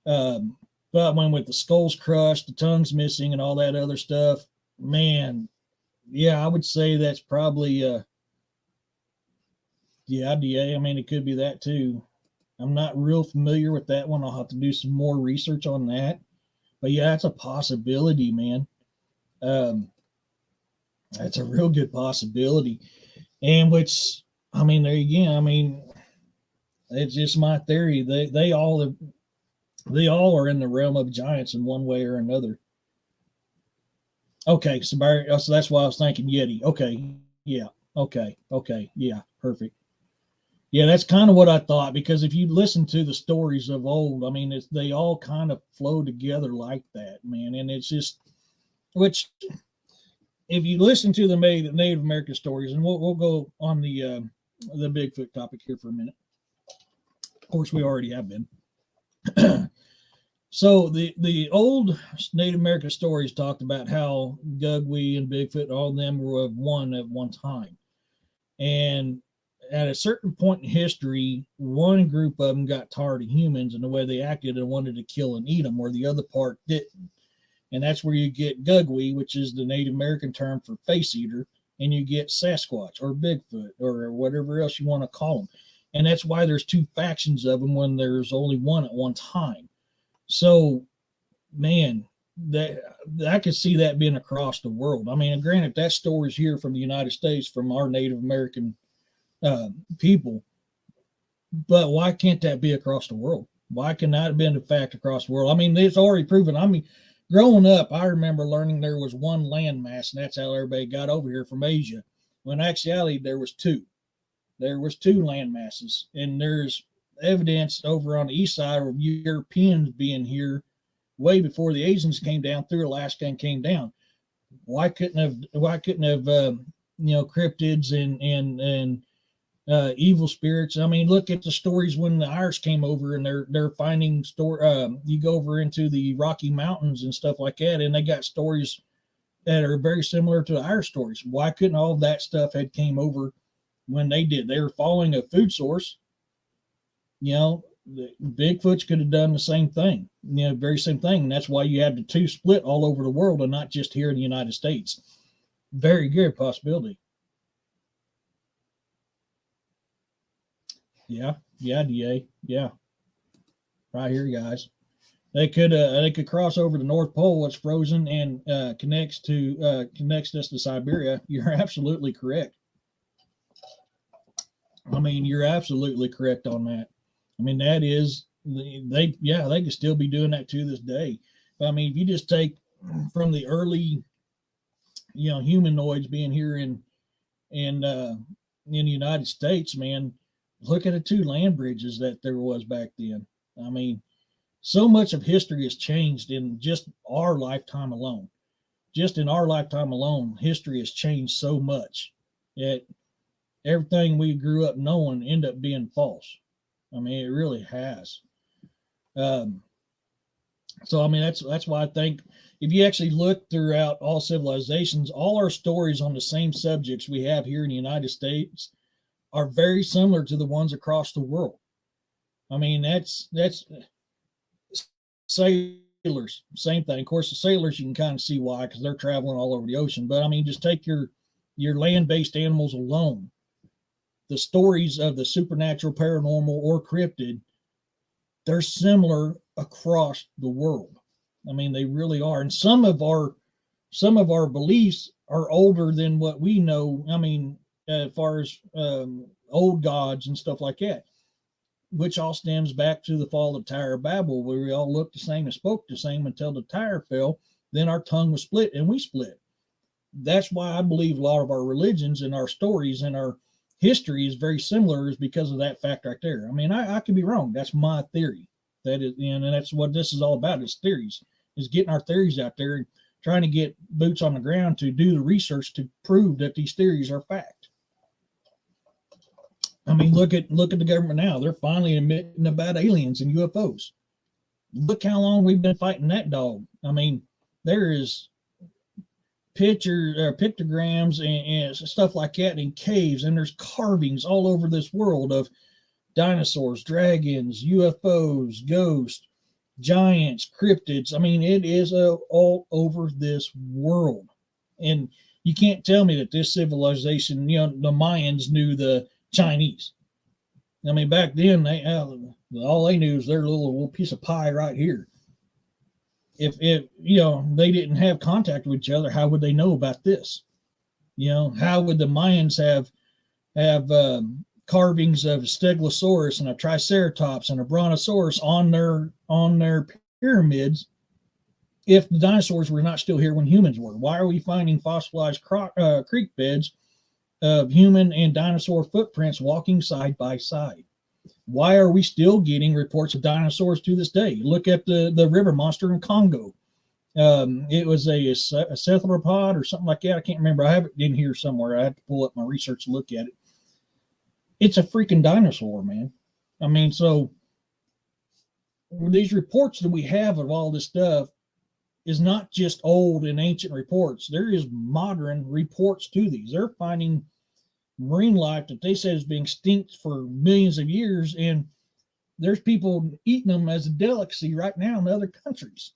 Um, but when with the skulls crushed, the tongues missing, and all that other stuff, man, yeah, I would say that's probably yeah, DA. I mean, it could be that too. I'm not real familiar with that one. I'll have to do some more research on that. But yeah, it's a possibility, man. Um, that's a real good possibility. And which, I mean, there again, I mean, it's just my theory. They all are in the realm of giants in one way or another. Okay, so Barry, so that's why I was thinking Yeti. Okay, yeah, okay, yeah, perfect. Yeah, that's kind of what I thought because if you listen to the stories of old, I mean, they all kind of flow together like that, man. And it's just, which if you listen to the Native American stories, and we'll go on the Bigfoot topic here for a minute. Of course, we already have been. So the old Native American stories talked about how Gugwe and Bigfoot, all of them were of one at one time, and at a certain point in history, one group of them got tired of humans and the way they acted and wanted to kill and eat them, where the other part didn't. And that's where you get Gugwe, which is the Native American term for face eater, and you get Sasquatch or Bigfoot or whatever else you want to call them. And that's why there's two factions of them when there's only one at one time. So, man, that I could see that being across the world. I mean, granted, that story's here from the United States, from our Native American people, but why can't that be across the world? Why can that have been a fact across the world? I mean, it's already proven. I mean, growing up, I remember learning there was one landmass, and that's how everybody got over here from Asia. When actually there was two. There was two land masses, and there's evidence over on the east side of Europeans being here way before the Asians came down through Alaska and came down. Why couldn't have cryptids and evil spirits? I mean, look at the stories when the Irish came over and they're finding store. You go over into the Rocky Mountains and stuff like that, and they got stories that are very similar to the Irish stories. Why couldn't all of that stuff had came over when they did? They were following a food source. You know, the Bigfoots could have done the same thing. Very same thing. And that's why you had the two split all over the world and not just here in the United States. Very good possibility. Yeah, yeah, DA, yeah, right here, guys. They could cross over the North Pole. It's frozen and connects us to Siberia. You're absolutely correct. I mean, you're absolutely correct on that. I mean, that is they could still be doing that to this day. But I mean, if you just take from the early, humanoids being here in the United States, man, look at the two land bridges that there was back then. I mean, so much of history has changed in just our lifetime alone. Just in our lifetime alone, history has changed so much that everything we grew up knowing end up being false. I mean, it really has. Um, so I mean, that's why I think if you actually look throughout all civilizations, all our stories on the same subjects we have here in the United States are very similar to the ones across the world. I mean, that's sailors, same thing. Of course, the sailors you can kind of see why because they're traveling all over the ocean. But I mean, just take your land-based animals alone. The stories of the supernatural, paranormal, or cryptid, they're similar across the world. I mean, they really are. And some of our beliefs are older than what we know. I mean, as far as old gods and stuff like that, which all stems back to the fall of Tower of Babel, where we all looked the same and spoke the same until the tower fell. Then our tongue was split and we split. that's why I believe a lot of our religions and our stories and our history is very similar, is because of that fact right there. I mean, I could be wrong. That's my theory. That is, and that's what this is all about, is theories, is getting our theories out there and trying to get boots on the ground to do the research to prove that these theories are fact. I mean, look at the government now. They're finally admitting about aliens and UFOs. Look how long we've been fighting that dog. I mean, there is pictograms and stuff like that in caves, and there's carvings all over this world of dinosaurs, dragons, UFOs, ghosts, giants, cryptids. I mean, it is all over this world. And you can't tell me that this civilization, the Mayans knew the Chinese. I mean, back then, all they knew is their little piece of pie right here. If they didn't have contact with each other, how would they know about this? How would the Mayans have carvings of a Stegosaurus and a Triceratops and a Brontosaurus on their pyramids if the dinosaurs were not still here when humans were? Why are we finding fossilized creek beds of human and dinosaur footprints walking side by side? Why are we still getting reports of dinosaurs to this day? Look at the river monster in Congo. It was a cephalopod or something like that. I can't remember. I have it in here somewhere. I have to pull up my research to look at it. It's a freaking dinosaur, man. I mean, so these reports that we have of all this stuff is not just old and ancient reports. There is modern reports to these. They're finding marine life that they said is being extinct for millions of years, and there's people eating them as a delicacy right now in other countries.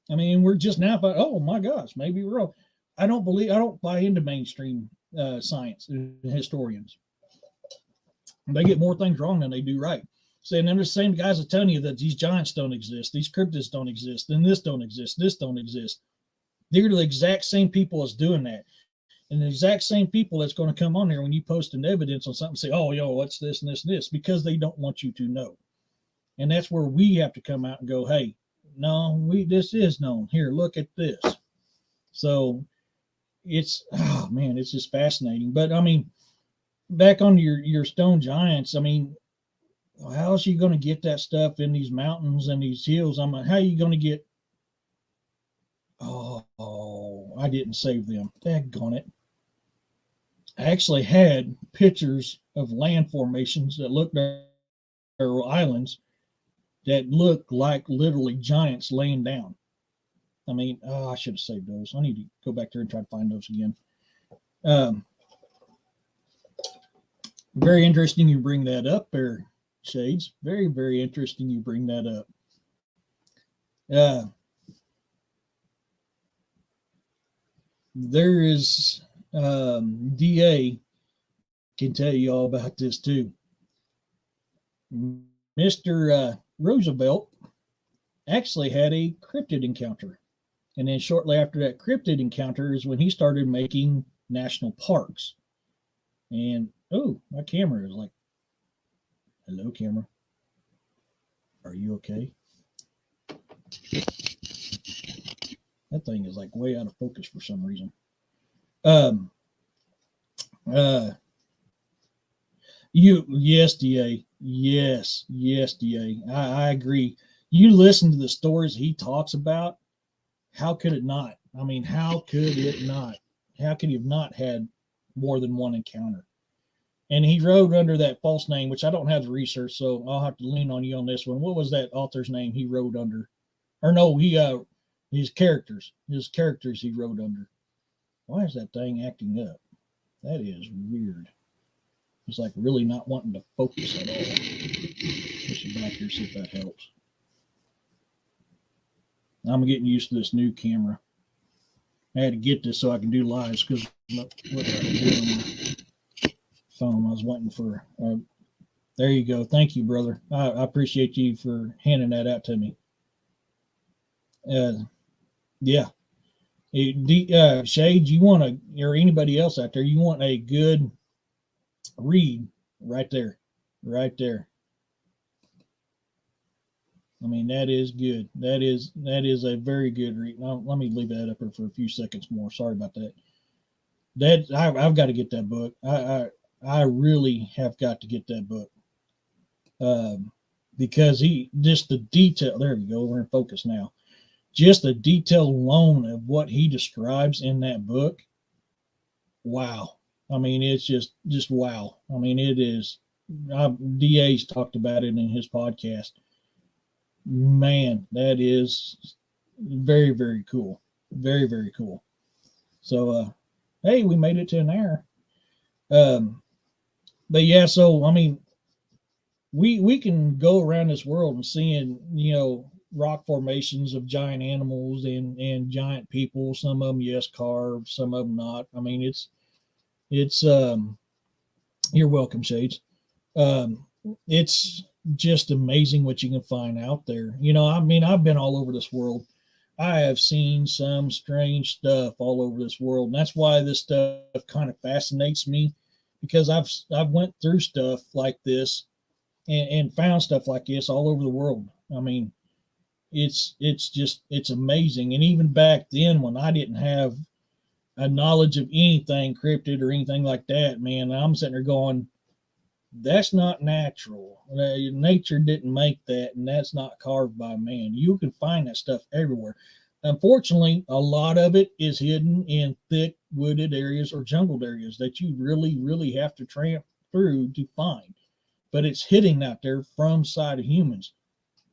I mean, we're just now, oh my gosh, maybe we're wrong. I don't buy into mainstream science and historians. They get more things wrong than they do right. Saying they're the same guys that telling you that these giants don't exist, these cryptids don't exist, and this don't exist, this don't exist. They're the exact same people that's doing that. And the exact same people that's going to come on there when you post an evidence on something, say, oh, what's this and this and this, because they don't want you to know. And that's where we have to come out and go, hey, no, this is known. Here, look at this. So it's just fascinating. But I mean, back on your stone giants, I mean, how is you going to get that stuff in these mountains and these hills? How are you going to get? Oh, I didn't save them. Daggone it. I actually had pictures of land formations that looked like islands that look like literally giants laying down. I mean, I should have saved those. I need to go back there and try to find those again. Very interesting you bring that up there, Shades. Very, very interesting you bring that up. There is DA can tell you all about this too. Mr. Roosevelt actually had a cryptid encounter. And then shortly after that cryptid encounter is when he started making national parks. And, my camera is like, hello, camera. Are you okay? That thing is like way out of focus for some reason. Yes, DA. Yes, DA. I agree. You listen to the stories he talks about. How could it not? I mean, how could it not? How could he have not had more than one encounter? And he wrote under that false name, which I don't have the research, so I'll have to lean on you on this one. What was that author's name he wrote under? Or no, his characters he wrote under. Why is that thing acting up? That is weird. It's like really not wanting to focus at all. Push it back here, see if that helps. I'm getting used to this new camera. I had to get this so I can do lives because what I do on my phone. I was waiting for. There you go. Thank you, brother. I appreciate you for handing that out to me. Yeah. Shade, you want to, or anybody else out there, you want a good read right there. I mean, that is good. That is a very good read. Now, let me leave that up here for a few seconds more. Sorry about that. that I've got to get that book. I really have got to get that book. Because he just the detail. There we go. We're in focus now. Just the detail alone of what he describes in that book. Wow. I mean, it's just wow. I mean, it is. DA's talked about it in his podcast. Man, that is very, very cool. Very, very cool. So, hey, we made it to an hour. Um, but yeah, so I mean, we can go around this world and seeing rock formations of giant animals and giant people. Some of them yes carved, some of them not. I mean, it's you're welcome, Shades. Um, it's just amazing what you can find out there. I mean, I've been all over this world. I have seen some strange stuff all over this world, and that's why this stuff kind of fascinates me, because I've went through stuff like this and found stuff like this all over the world. I mean, it's amazing. And even back then, when I didn't have a knowledge of anything cryptid or anything like that, man, I'm sitting there going, that's not natural. Nature didn't make that, and that's not carved by man. You can find that stuff everywhere. Unfortunately, a lot of it is hidden in thick wooded areas or jungled areas that you really, really have to tramp through to find. But it's hidden out there from side of humans.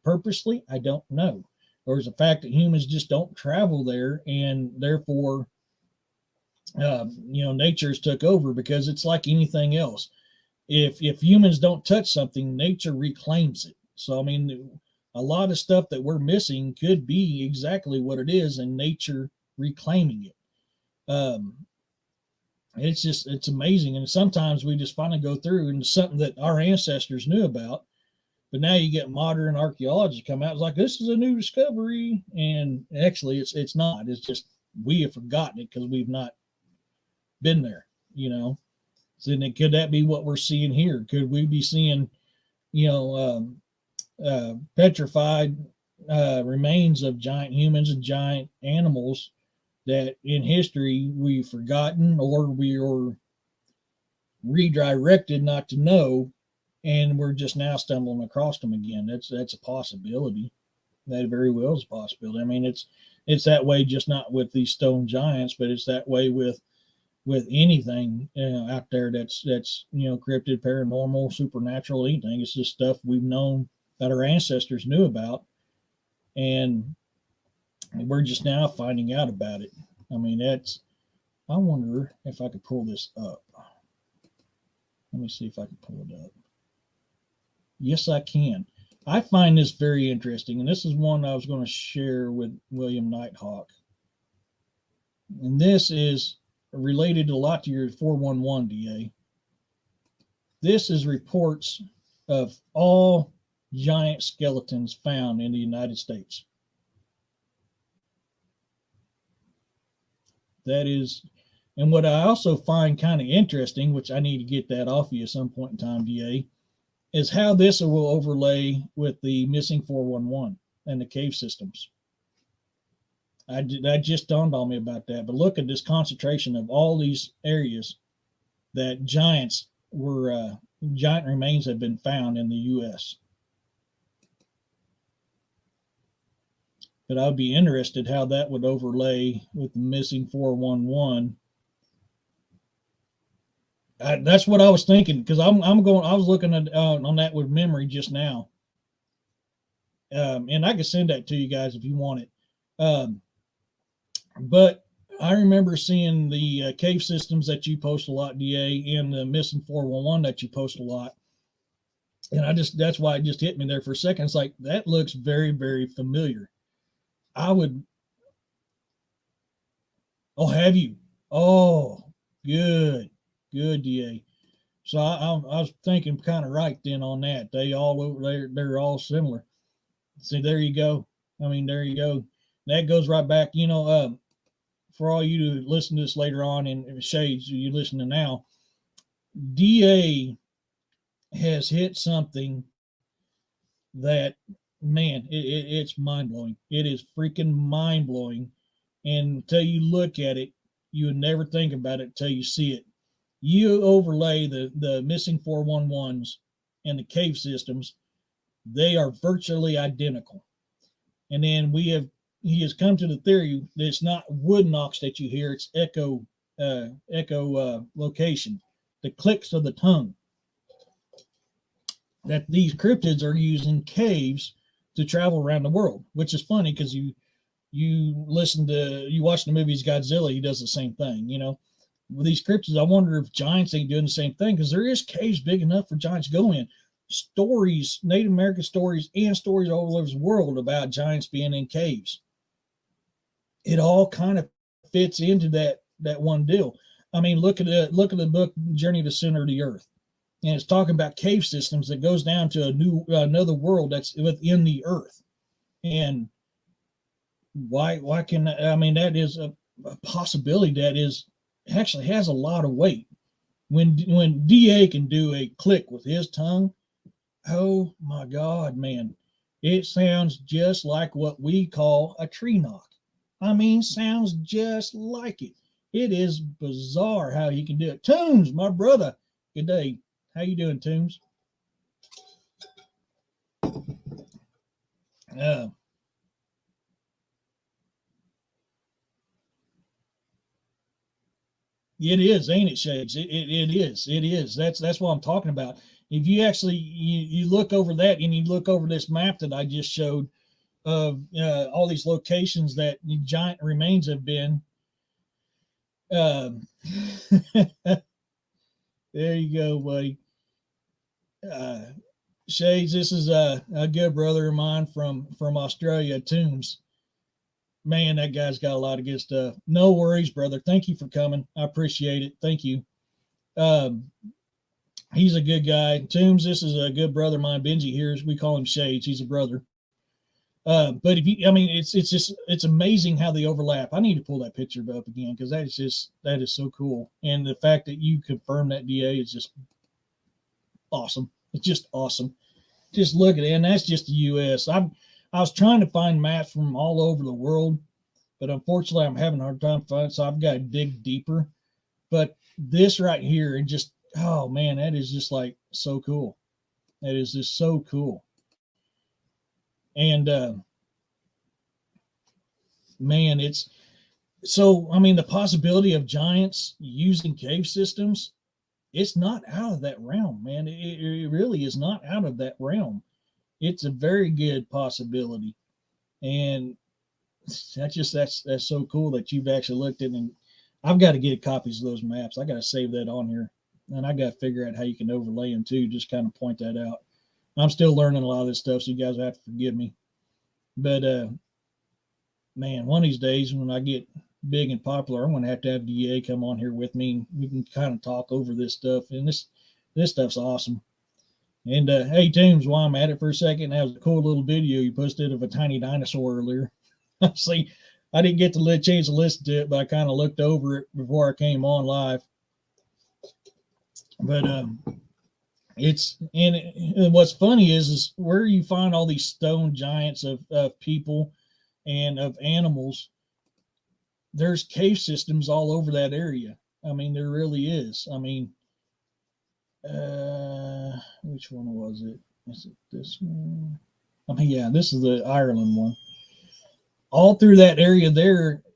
Purposely, I don't know. Or is the fact that humans just don't travel there, and therefore, nature's took over, because it's like anything else. If humans don't touch something, nature reclaims it. So I mean, a lot of stuff that we're missing could be exactly what it is, and nature reclaiming it. Um, it's amazing, and sometimes we just finally go through into something that our ancestors knew about, but now you get modern archaeology come out. It's like, this is a new discovery, and actually, it's not. It's just we have forgotten it because we've not been there. So then could that be what we're seeing here? Could we be seeing, petrified remains of giant humans and giant animals that in history we've forgotten, or we are redirected not to know, and we're just now stumbling across them again? That's a possibility. That very well is a possibility. I mean, it's that way, just not with these stone giants, but it's that way with anything out there that's cryptid, paranormal, supernatural, anything. It's just stuff we've known, that our ancestors knew about, and we're just now finding out about it. I mean, I wonder if I could pull this up. Let me see if I can pull it up. Yes, I can. I find this very interesting, and this is one I was going to share with William Nighthawk. And this is related a lot to your 411, DA. This is reports of all giant skeletons found in the United States. That is, and what I also find kind of interesting, which I need to get that off of you at some point in time, DA, is how this will overlay with the missing 411 and the cave systems. That just dawned on me about that. But look at this concentration of all these areas that giant remains have been found in the U.S. But I'd be interested how that would overlay with the missing 411. That's what I was thinking, because I was looking at on that with memory just now, and I can send that to you guys if you want it. But I remember seeing the cave systems that you post a lot, DA, and the missing 411 that you post a lot. And that's why it just hit me there for a second. It's like, that looks very, very familiar. Oh, have you? Oh, good, DA. So I was thinking kind of right then on that. They're all similar. See, there you go. I mean, there you go. That goes right back, for all you to listen to this later on in Shades, you listening now, DA has hit something that, man, it's mind blowing. It is freaking mind blowing. And until you look at it, You would never think about it until you see it. You overlay the missing 411s and the cave systems, they are virtually identical. And then he has come to the theory that it's not wood knocks that you hear, it's echo location, the clicks of the tongue. That these cryptids are using caves to travel around the world, which is funny because you watch the movies Godzilla, he does the same thing, With these cryptids, I wonder if giants ain't doing the same thing, because there is caves big enough for giants to go in. Stories, Native American stories, and stories all over the world about giants being in caves. It all kind of fits into that one deal. I mean, look at the book Journey to the Center of the Earth, and it's talking about cave systems that goes down to another world that's within the Earth. And why can, I mean, that is a possibility that is actually has a lot of weight. When DA can do a click with his tongue, oh my God, man, it sounds just like what we call a tree knock. I mean, sounds just like it. It is bizarre how he can do it. Toombs, my brother, good day. How you doing, Toombs? It is, ain't it, Shades? It is. It is. That's what I'm talking about. If you actually you look over that and you look over this map that I just showed of all these locations that the giant remains have been. Um, there you go, buddy. Shades, this is a good brother of mine from Australia, Toombs. Man, that guy's got a lot of good stuff. No worries, brother. Thank you for coming. I appreciate it. Thank you. He's a good guy. Toombs, this is a good brother of mine. Benji here, we call him Shades. He's a brother. But I mean, it's amazing how they overlap. I need to pull that picture up again because that is so cool. And the fact that you confirm that DA is just awesome. It's just awesome. Just look at it, and that's just the U.S. I was trying to find maps from all over the world, but unfortunately, I'm having a hard time finding. So I've got to dig deeper. But this right here, and just oh man, that is just like so cool. That is just so cool. And man, it's so, I mean, the possibility of giants using cave systems, it's not out of that realm, man. It really is not out of that realm. It's a very good possibility. And that's so cool that you've actually looked at it. And I've got to get copies of those maps. I got to save that on here. And I got to figure out how you can overlay them too, just kind of point that out. I'm still learning a lot of this stuff, so you guys have to forgive me. But man, one of these days when I get big and popular, I'm going to have DA come on here with me, and we can kind of talk over this stuff. And this stuff's awesome. And hey, Toombs, while I'm at it for a second, that was a cool little video you posted of a tiny dinosaur earlier. See, I didn't get the chance to listen to it, but I kind of looked over it before I came on live. But and what's funny is where you find all these stone giants of people and of animals. There's cave systems all over that area. I mean, there really is. I mean, which one was it? Is it this one? I mean, yeah, this is the Ireland one. All through that area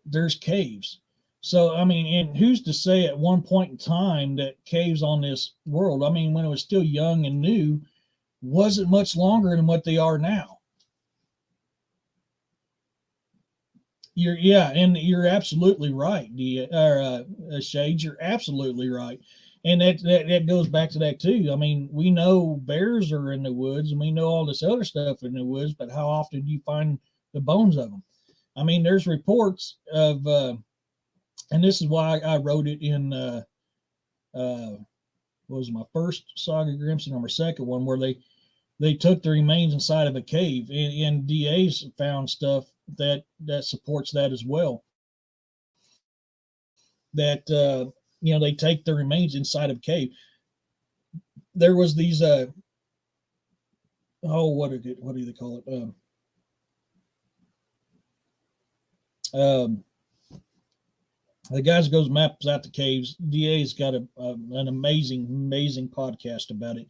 there's caves. So, I mean, and who's to say at one point in time that caves on this world, I mean, when it was still young and new, wasn't much longer than what they are now. You're absolutely right, Shades. You're absolutely right. And that goes back to that too. I mean, we know bears are in the woods and we know all this other stuff in the woods, but how often do you find the bones of them? I mean, there's reports of, and this is why I wrote it in, was my first Saga Grimson or my second one, where they took the remains inside of a cave, and DA's found stuff that supports that as well. That they take the remains inside of a cave. There was these what do they call it? The guy goes maps out the caves. DA's got an amazing podcast about it.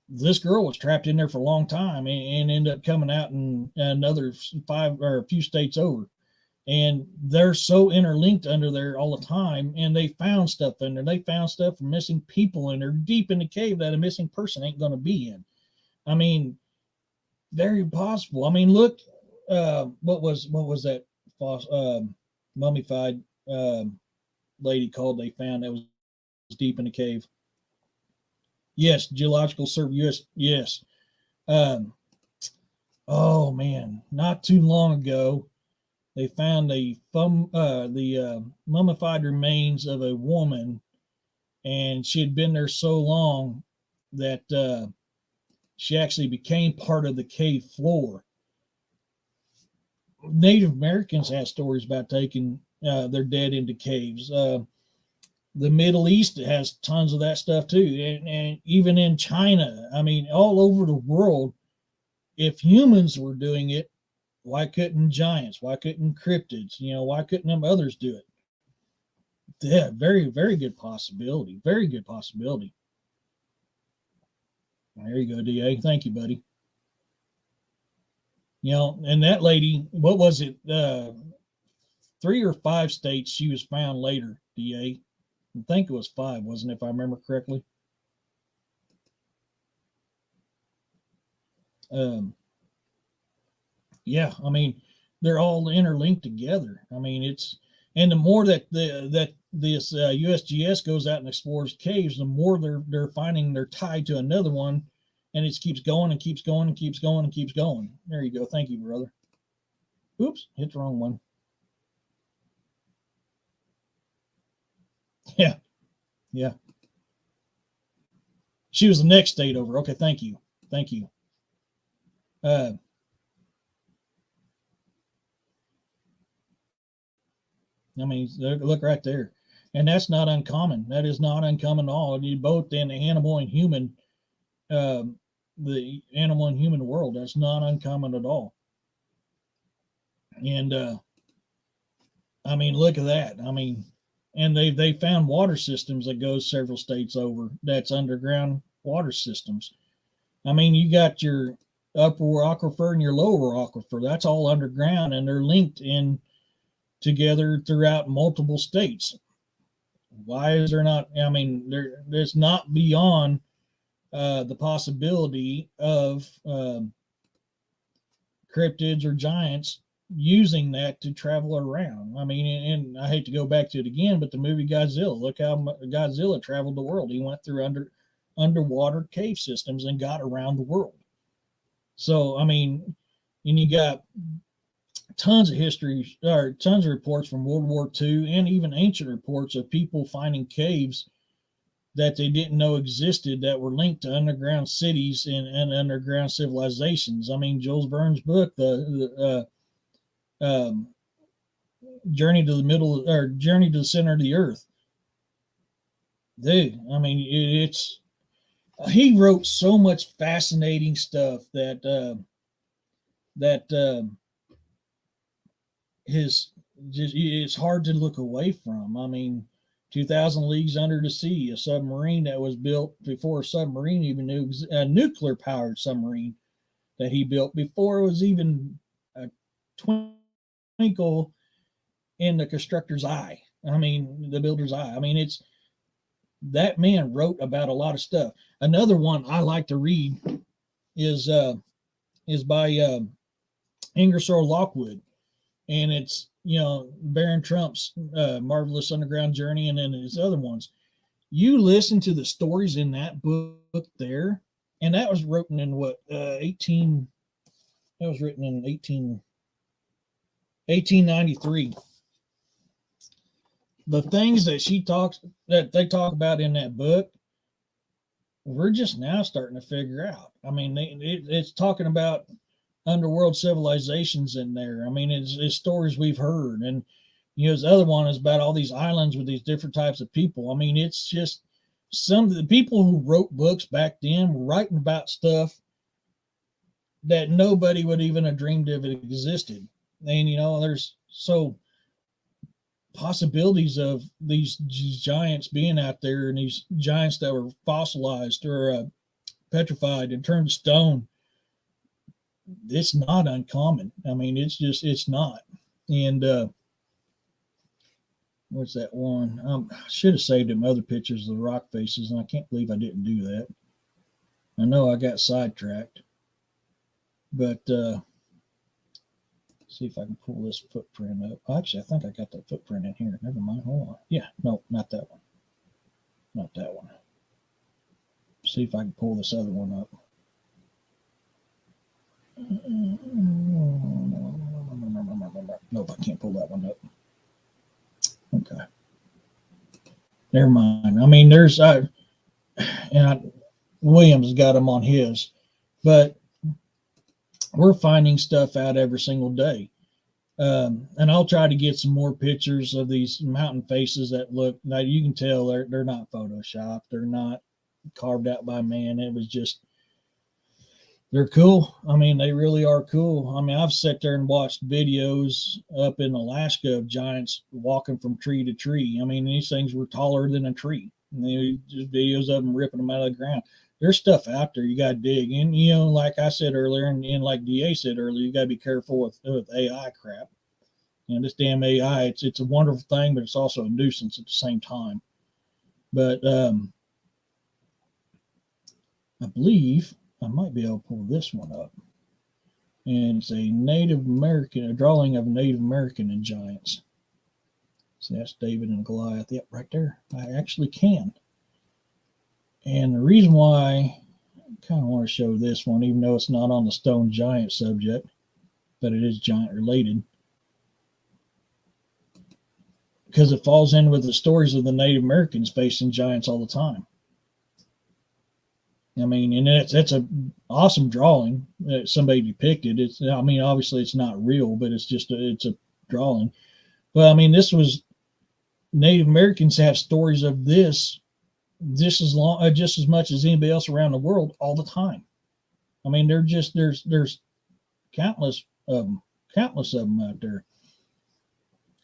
This girl was trapped in there for a long time and ended up coming out in another 5 or a few states over. And they're so interlinked under there all the time. And they found stuff in there. They found stuff from missing people in there deep in the cave that a missing person ain't going to be in. I mean, very possible. I mean, look, what was that mummified lady called? They found that was deep in the cave. Yes, geological survey. Yes. Oh man, not too long ago, they found the mummified remains of a woman, and she had been there so long that she actually became part of the cave floor. Native Americans have stories about taking their dead into caves. The Middle East has tons of that stuff too, and even in China. I mean, all over the world. If humans were doing it, why couldn't giants? Why couldn't cryptids? Why couldn't them others do it? Yeah, very good possibility. Very good possibility. There you go, DA. Thank you, buddy. And that lady, what was it? 3 or 5 states she was found later, DA. I think it was 5, wasn't it, if I remember correctly? Yeah, I mean, they're all interlinked together. I mean, and the more that this USGS goes out and explores caves, the more they're finding they're tied to another one, and it keeps going and keeps going and keeps going and keeps going. There you go. Thank you, brother. Oops, hit the wrong one. Yeah. She was the next state over. Okay, thank you. I mean, look right there. And that's not uncommon. That is not uncommon at all. You both in the animal and human world. That's not uncommon at all. And I mean, look at that. I mean, and they found water systems that goes several states over. That's underground water systems. I mean, you got your upper aquifer and your lower aquifer. That's all underground, and they're linked in together throughout multiple states. Why is there not? I mean, there's not beyond the possibility of cryptids or giants using that to travel around. I mean, and I hate to go back to it again, but the movie Godzilla, look how Godzilla traveled the world. He went through underwater cave systems and got around the world. So, I mean, and you got tons of history or tons of reports from World War II and even ancient reports of people finding caves that they didn't know existed that were linked to underground cities and underground civilizations. I mean, Jules Verne's book, the Journey to the Center of the Earth. Dude, I mean, he wrote so much fascinating stuff that it's hard to look away from. I mean, 2,000 Leagues Under the Sea, a submarine that was built before a submarine even knew, a nuclear powered submarine that he built before it was even a twinkle in the constructor's eye. I mean, the builder's eye. I mean, that man wrote about a lot of stuff. Another one I like to read is by Ingersoll Lockwood, and it's Baron Trump's Marvelous Underground Journey, and then his other ones. You listen to the stories in that book there, and that was written in what 1893. The things that they talk about in that book, we're just now starting to figure out. I mean, it's talking about underworld civilizations in there. I mean, it's stories we've heard, and his other one is about all these islands with these different types of people. I mean, it's just some of the people who wrote books back then were writing about stuff that nobody would even have dreamed of it existed. And there's so possibilities of these giants being out there, and these giants that were fossilized or petrified and turned to stone. It's not uncommon. I mean, it's not. And what's that one? I should have saved them other pictures of the rock faces, and I can't believe I didn't do that. I know I got sidetracked, but see if I can pull this footprint up. Actually, I think I got that footprint in here. Never mind. Hold on. Yeah, no, not that one. Not that one. See if I can pull this other one up. Nope, I can't pull that one up. Okay. Never mind. I mean, Williams got them on his, but we're finding stuff out every single day. And I'll try to get some more pictures of these mountain faces that look, now you can tell they're not photoshopped. They're not carved out by man. It was just, they're cool. I mean, they really are cool. I mean, I've sat there and watched videos up in Alaska of giants walking from tree to tree. I mean, these things were taller than a tree. And they just videos of them ripping them out of the ground. There's stuff out there you got to dig. And, you know, like I said earlier, and like DA said earlier, you got to be careful with AI crap. You know, this damn AI, it's a wonderful thing, but it's also a nuisance at the same time. But I believe I might be able to pull this one up. And it's a Native American, a drawing of a Native American in giants. So that's David and Goliath. Yep, right there. I actually can. And the reason why I kind of want to show this one, even though it's not on the stone giant subject, but it is giant related, because it falls in with the stories of the Native Americans facing giants all the time. I mean, and that's an awesome drawing that somebody depicted. It's, I mean, obviously it's not real, but it's just it's a drawing. But I mean, this was, Native Americans have stories of this just as much as anybody else around the world all the time. I mean, they're just there's countless of them out there.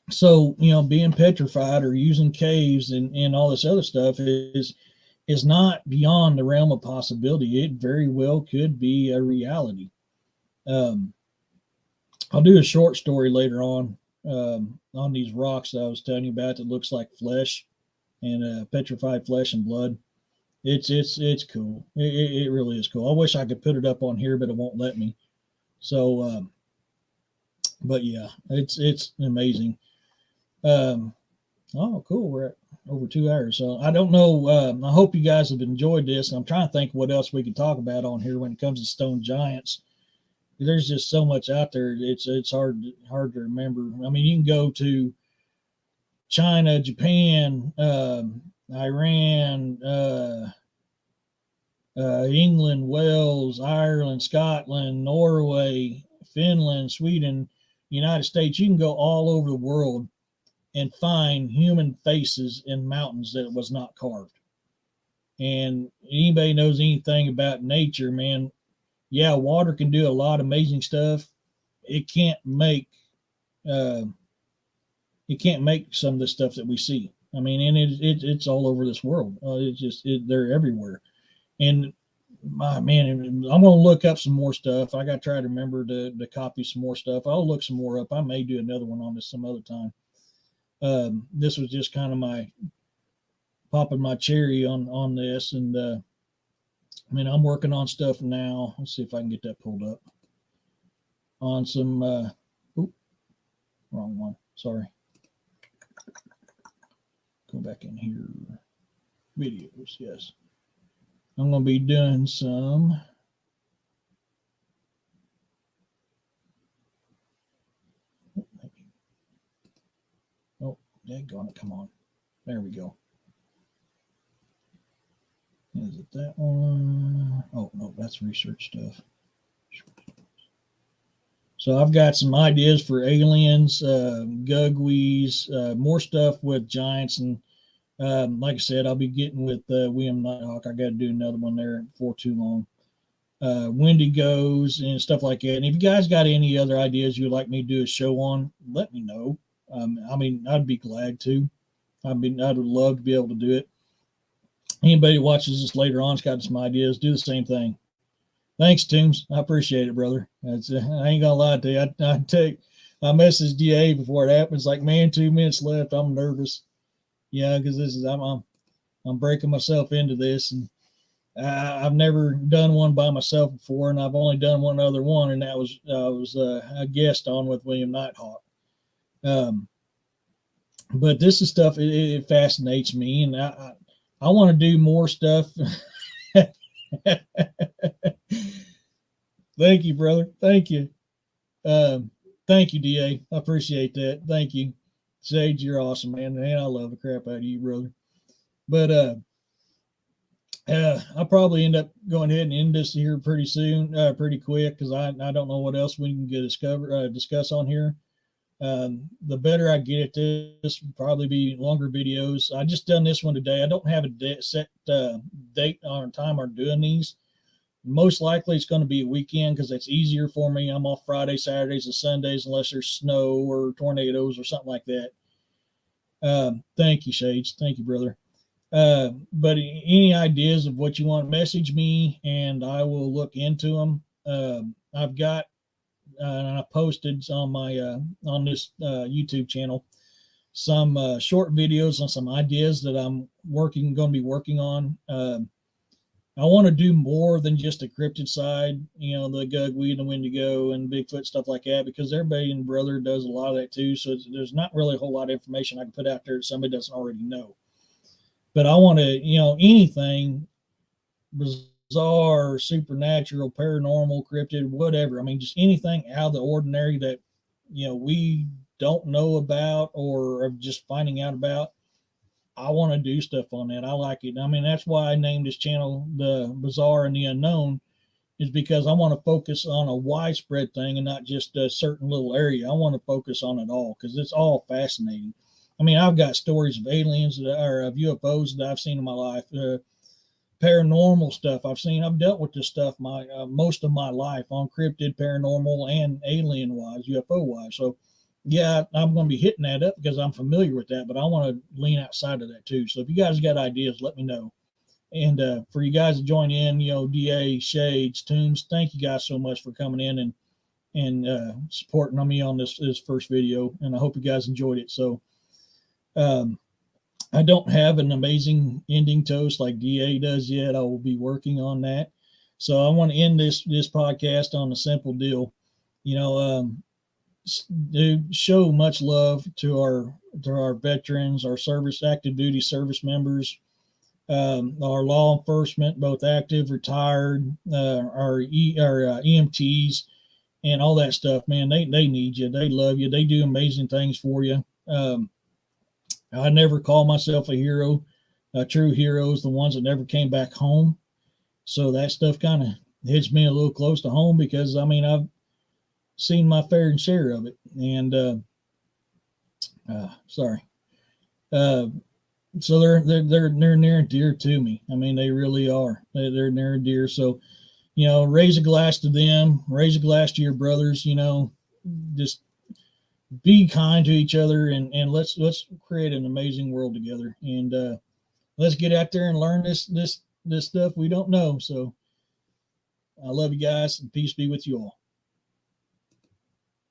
So, you know, being petrified or using caves and all this other stuff is not beyond the realm of possibility. It very well could be a reality. I'll do a short story later on these rocks that I was telling you about that looks like flesh and petrified flesh and blood. It's cool. It really is cool. I wish I could put it up on here, but it won't let me. So, but yeah, it's amazing. Oh, cool. We're at over 2 hours. So I don't know. I hope you guys have enjoyed this. I'm trying to think what else we could talk about on here when it comes to stone giants. There's just so much out there. It's hard to remember. I mean, you can go to China, Japan, Iran, England, Wales, Ireland, Scotland, Norway, Finland, Sweden, United States. You can go all over the world and find human faces in mountains that was not carved. And anybody knows anything about nature, man, yeah, water can do a lot of amazing stuff. It can't make some of the stuff that we see. I mean, and it's all over this world. They're everywhere. And man, I'm going to look up some more stuff. I got to try to remember to copy some more stuff. I'll look some more up. I may do another one on this some other time. This was just kind of my popping my cherry on this. And I mean, I'm working on stuff now. Let's see if I can get that pulled up on some, wrong one. Sorry. Go back in here. Videos. Yes. I'm going to be doing some. Oh, daggone it. Come on. There we go. Is it that one? Oh, no, that's research stuff. So I've got some ideas for aliens, gugwies, more stuff with giants. And like I said, I'll be getting with William Nighthawk. I got to do another one there before too long. Wendigos and stuff like that. And if you guys got any other ideas you'd like me to do a show on, let me know. I mean, I'd be glad to. I'd love to be able to do it. Anybody who watches this later on has got some ideas. Do the same thing. Thanks, Toombs. I appreciate it, brother. I ain't gonna lie to you. I messaged DA before it happened. It's like, man, 2 minutes left. I'm nervous. Yeah, because I'm breaking myself into this, and I've never done one by myself before, and I've only done one other one, and that was I was a guest on with William Nighthawk. But this is stuff. It fascinates me, and I want to do more stuff. Thank you, brother. Thank you. Thank you, DA. I appreciate that. Thank you. Sage, you're awesome, man. Man, I love the crap out of you, brother. But I'll probably end up going ahead and end this here pretty soon, pretty quick, because I don't know what else we can discuss on here. The better I get at this, will probably be longer videos. I just done this one today. I don't have a set date on time on doing these. Most likely it's going to be a weekend because that's easier for me. I'm off Friday, Saturdays, and Sundays unless there's snow or tornadoes or something like that. Thank you, Shades. Thank you, brother. But any ideas of what you want, message me and I will look into them. I've got and I posted on my on this YouTube channel some short videos on some ideas that I'm going to be working on. I want to do more than just a cryptid side, you know, the Gugweed and Wendigo and Bigfoot, stuff like that, because everybody and brother does a lot of that too. So there's not really a whole lot of information I can put out there that somebody doesn't already know. But I want to, you know, anything bizarre, supernatural, paranormal, cryptid, whatever. I mean, just anything out of the ordinary that, you know, we don't know about or are just finding out about. I want to do stuff on that. I like it. I mean, that's why I named this channel The Bizarre and the Unknown, is because I want to focus on a widespread thing and not just a certain little area. I want to focus on it all because it's all fascinating. I mean, I've got stories of aliens or of UFOs that I've seen in my life, paranormal stuff I've seen. I've dealt with this stuff most of my life on cryptid, paranormal, and alien wise, UFO wise. So yeah, I'm going to be hitting that up because I'm familiar with that, but I want to lean outside of that too. So if you guys got ideas, let me know. And for you guys to join in, you know, DA, Shades, Toombs, thank you guys so much for coming in and supporting on me on this first video. And I hope you guys enjoyed it. So I don't have an amazing ending toast like DA does yet. I will be working on that. So I want to end this podcast on a simple deal. You know, show much love to our veterans, our active duty service members, our law enforcement, both active, retired, our EMTs, and all that stuff. Man, they need you. They love you. They do amazing things for you. I never call myself a hero. True heroes, the ones that never came back home. So that stuff kind of hits me a little close to home because I mean I've seen my fair share of it. And sorry. So they're near and dear to me. I mean, they really are. They're near and dear. So, you know, raise a glass to them. Raise a glass to your brothers. You know, just be kind to each other, and let's create an amazing world together. And let's get out there and learn this stuff we don't know. So, I love you guys, and peace be with you all.